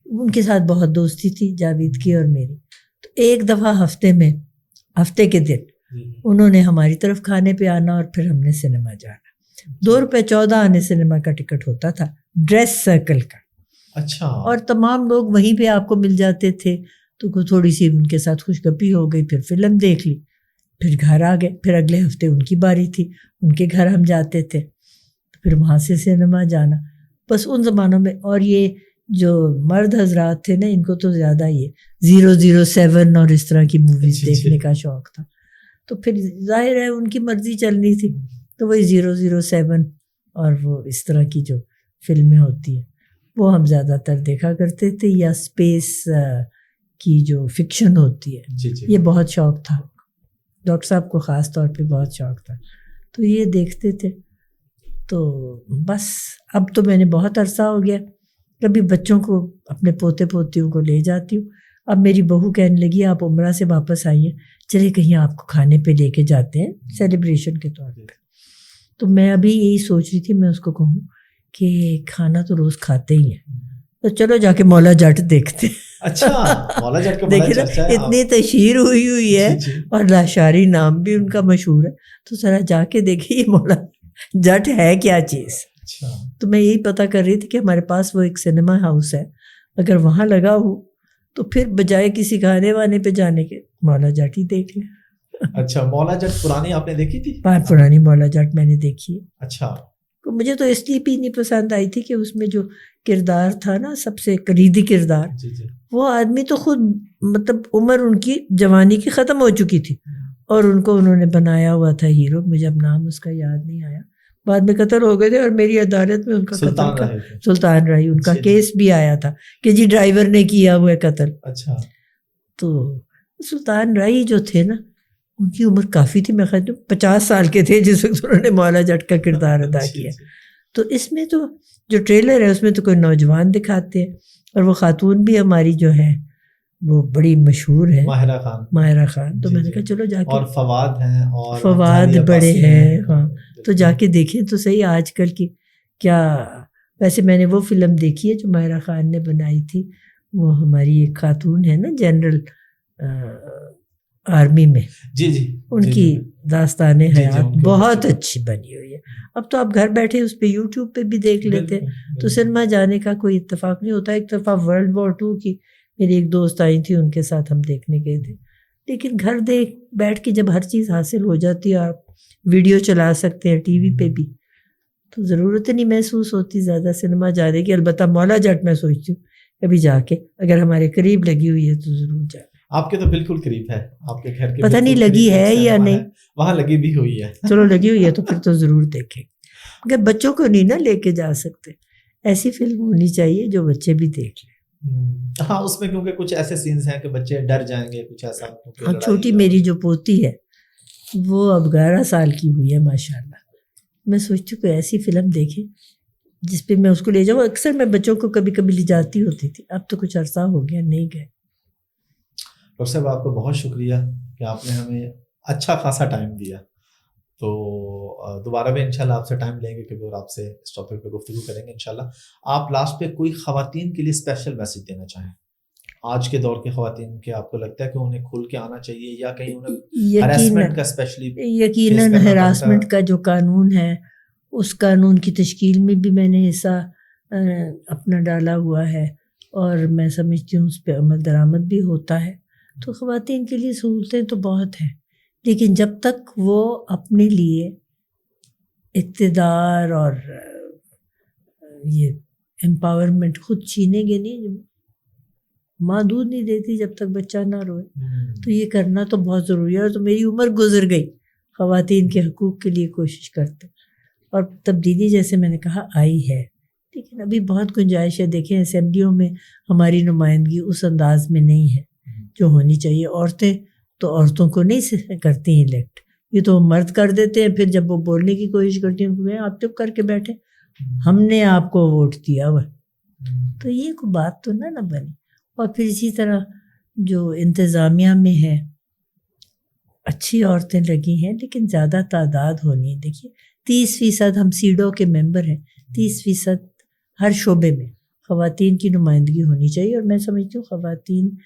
ان کے ساتھ بہت دوستی تھی جاوید کی اور میری. تو ایک دفعہ ہفتے کے دن انہوں نے ہماری طرف کھانے پہ آنا اور پھر ہم نے سنیما جانا. 2 روپے 14 آنے سنیما کا ٹکٹ ہوتا تھا, ڈریس سرکل کا. اچھا. اور تمام لوگ وہیں پہ آپ کو مل جاتے تھے. تو تھوڑی سی ان کے ساتھ خوش گپی ہو گئی, پھر فلم دیکھ لی, پھر گھر آ گئے. پھر اگلے ہفتے ان کی باری تھی, ان کے گھر ہم جاتے تھے, پھر وہاں سے سنیما جانا. بس ان زمانوں میں, اور یہ جو مرد حضرات تھے نا, ان کو تو زیادہ یہ 007 اور اس طرح کی موویز دیکھنے کا شوق تھا. تو پھر ظاہر ہے ان کی مرضی چلنی تھی, تو وہی 007 اور وہ اس طرح کی جو فلمیں ہوتی ہیں وہ ہم زیادہ تر دیکھا کرتے تھے, یا اسپیس کی جو فکشن ہوتی ہے. یہ بہت شوق تھا ڈاکٹر صاحب کو, خاص طور پہ بہت شوق تھا, تو یہ دیکھتے تھے. تو بس اب تو میں نے بہت عرصہ ہو گیا, کبھی بچوں کو اپنے پوتے پوتیوں کو لے جاتی ہوں. اب میری بہو کہنے لگی آپ عمرہ سے واپس آئیے, چلے کہیں آپ کو کھانے پہ لے کے جاتے ہیں سیلیبریشن کے طور پہ. تو میں ابھی یہی سوچ رہی تھی میں اس کو کہوں کہ کھانا تو روز کھاتے ہی ہیں, تو چلو جا کے مولا جٹ دیکھتے. اچھا, مولا جٹ کا دیکھیں نا اتنی تشہیر ہوئی ہے, اور لاشاری نام بھی ان کا مشہور ہے, تو ذرا جا کے دیکھیے مولا جٹ ہے کیا چیز. اچھا. تو میں یہی پتہ کر رہی تھی کہ ہمارے پاس وہ ایک سنیما ہاؤس ہے, اگر وہاں لگا ہو تو پھر بجائے کسی گانے وانے پہ جانے کے مولا جٹ ہی دیکھ لیں. اچھا, مولا جٹ پرانی آپ نے دیکھی تھی؟ پرانی مولا جٹ میں نے دیکھی ہے. اچھا. مجھے تو اس لیے بھی نہیں پسند آئی تھی کہ اس میں جو کردار تھا نا, سب سے کلیدی کردار, وہ آدمی تو خود مطلب عمر ان کی جوانی کی ختم ہو چکی تھی اور ان کو انہوں نے بنایا ہوا تھا ہیرو. مجھے اب نام اس کا یاد نہیں آیا, بعد میں قتل ہو گئے تھے اور میری عدالت میں ان کا قتل کا سلطان راہی ان کا کیس بھی آیا تھا کہ جی ڈرائیور نے کیا ہوا ہے قتل. اچھا. تو سلطان راہی جو تھے نا, ان کی عمر کافی تھی, میں خیال 50 سال کے تھے جس وقت انہوں نے مولا جٹ کا کردار ادا کیا. تو اس میں تو جو ٹریلر ہے اس میں تو کوئی نوجوان دکھاتے ہیں, اور وہ خاتون بھی ہماری جو ہے وہ بڑی مشہور ہے, ماہرہ خان. تو میں نے کہا چلو جا کے, اور فواد ہیں, اور فواد بڑے ہیں. ہاں, تو جا کے دیکھیں تو صحیح آج کل کی کیا. ویسے میں نے وہ فلم دیکھی ہے جو ماہرہ خان نے بنائی تھی, وہ ہماری ایک خاتون ہے نا جنرل آرمی میں, جی جی, ان کی داستان حیات بہت اچھی بنی ہوئی ہے. اب تو آپ گھر بیٹھے اس پہ یوٹیوب پہ بھی دیکھ لیتے, تو سنیما جانے کا کوئی اتفاق نہیں ہوتا. ایک دفعہ World War II کی میری ایک دوست آئی تھی, ان کے ساتھ ہم دیکھنے گئے تھے. لیکن گھر بیٹھ کے جب ہر چیز حاصل ہو جاتی ہے, آپ ویڈیو چلا سکتے ہیں ٹی وی پہ بھی, تو ضرورت نہیں محسوس ہوتی زیادہ سنیما جانے کی. البتہ مولا جٹ میں سوچتی ہوں کبھی جا کے, اگر ہمارے قریب لگی ہوئی ہے تو ضرور جائیں. آپ کے تو بالکل قریب ہے, آپ کے گھر کے پتہ نہیں لگی ہے یا نہیں, وہاں لگی بھی ہوئی ہے. چلو لگی ہوئی ہے تو پھر تو ضرور دیکھیں. اگر بچوں کو نہیں نا لے کے جا سکتے, ایسی فلم ہونی چاہیے جو بچے بھی دیکھ لیں. ہاں, اس میں کیونکہ کچھ ایسے سینز ہیں کہ بچے ڈر جائیں گے, کچھ ایسا. چھوٹی میری جو پوتی ہے وہ اب 11 سال کی ہوئی ہے ماشاءاللہ. میں سوچتی ہوں کہ ایسی فلم دیکھیں جس پہ میں اس کو لے جاؤں. اکثر میں بچوں کو کبھی کبھی لے جاتی ہوتی تھی, اب تو کچھ عرصہ ہو گیا نہیں گئے. ڈاکٹر صاحب آپ کو بہت شکریہ کہ آپ نے ہمیں اچھا خاصا ٹائم دیا. تو دوبارہ بھی انشاءاللہ آپ سے ٹائم لیں گے کبھی, اور آپ سے اس ٹاپک پہ گفتگو کریں گے انشاءاللہ. آپ لاسٹ پہ کوئی خواتین کے لیے اسپیشل میسج دینا چاہیں, آج کے دور کے خواتین کے, آپ کو لگتا ہے کہ انہیں کھل کے آنا چاہیے یا کہیں انہیں ہراسمنٹ کا اسپیشلی؟ یقیناً ہراسمنٹ کا جو قانون ہے, اس قانون کی تشکیل میں بھی میں نے حصہ اپنا ڈالا ہوا ہے, اور میں سمجھتی ہوں اس پہ عمل درآمد بھی ہوتا ہے. تو خواتین کے لیے سہولتیں تو بہت ہیں, لیکن جب تک وہ اپنے لیے اقتدار اور یہ امپاورمنٹ خود چھینیں گے نہیں, ماں دودھ نہیں دیتی جب تک بچہ نہ روئے, تو یہ کرنا تو بہت ضروری ہے. اور تو میری عمر گزر گئی خواتین کے حقوق کے لیے کوشش کرتے, اور تبدیلی جیسے میں نے کہا آئی ہے, لیکن ابھی بہت گنجائش ہے. دیکھیں اسمبلیوں میں ہماری نمائندگی اس انداز میں نہیں ہے جو ہونی چاہیے. عورتیں تو عورتوں کو نہیں کرتی ہیں الیکٹ, یہ تو مرد کر دیتے ہیں. پھر جب وہ بولنے کی کوشش کرتی ہیں کہ آپ چپ کر کے بیٹھے, ہم نے آپ کو ووٹ دیا ہوا. تو یہ کوئی بات تو نہ بنی. اور پھر اسی طرح جو انتظامیہ میں ہے, اچھی عورتیں لگی ہیں لیکن زیادہ تعداد ہونی ہے. دیکھیے 30% ہم سیڈو کے ممبر ہیں, 30% ہر شعبے میں خواتین کی نمائندگی ہونی چاہیے. اور میں سمجھتی ہوں خواتین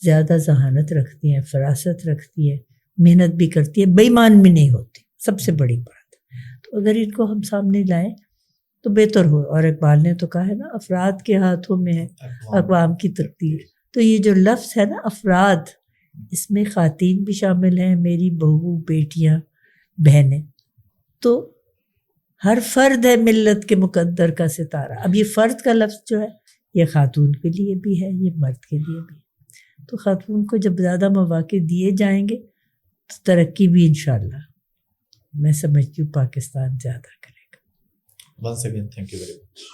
زیادہ ذہانت رکھتی ہیں, فراست رکھتی ہیں, محنت بھی کرتی ہیں, بے ایمان بھی نہیں ہوتی, سب سے بڑی بات. تو اگر ان کو ہم سامنے لائیں تو بہتر ہو. اور اقبال نے تو کہا ہے نا, افراد کے ہاتھوں میں ہے اقوام کی تقدیر. تو یہ جو لفظ ہے نا افراد, اس میں خواتین بھی شامل ہیں, میری بہو, بیٹیاں, بہنیں. تو ہر فرد ہے ملت کے مقدر کا ستارہ. اب یہ فرد کا لفظ جو ہے یہ خاتون کے لیے بھی ہے, یہ مرد کے لیے بھی ہے. تو خاتون کو جب زیادہ مواقع دیے جائیں گے تو ترقی بھی انشاءاللہ میں سمجھتی ہوں پاکستان زیادہ کرے گا. Once again, thank you very much.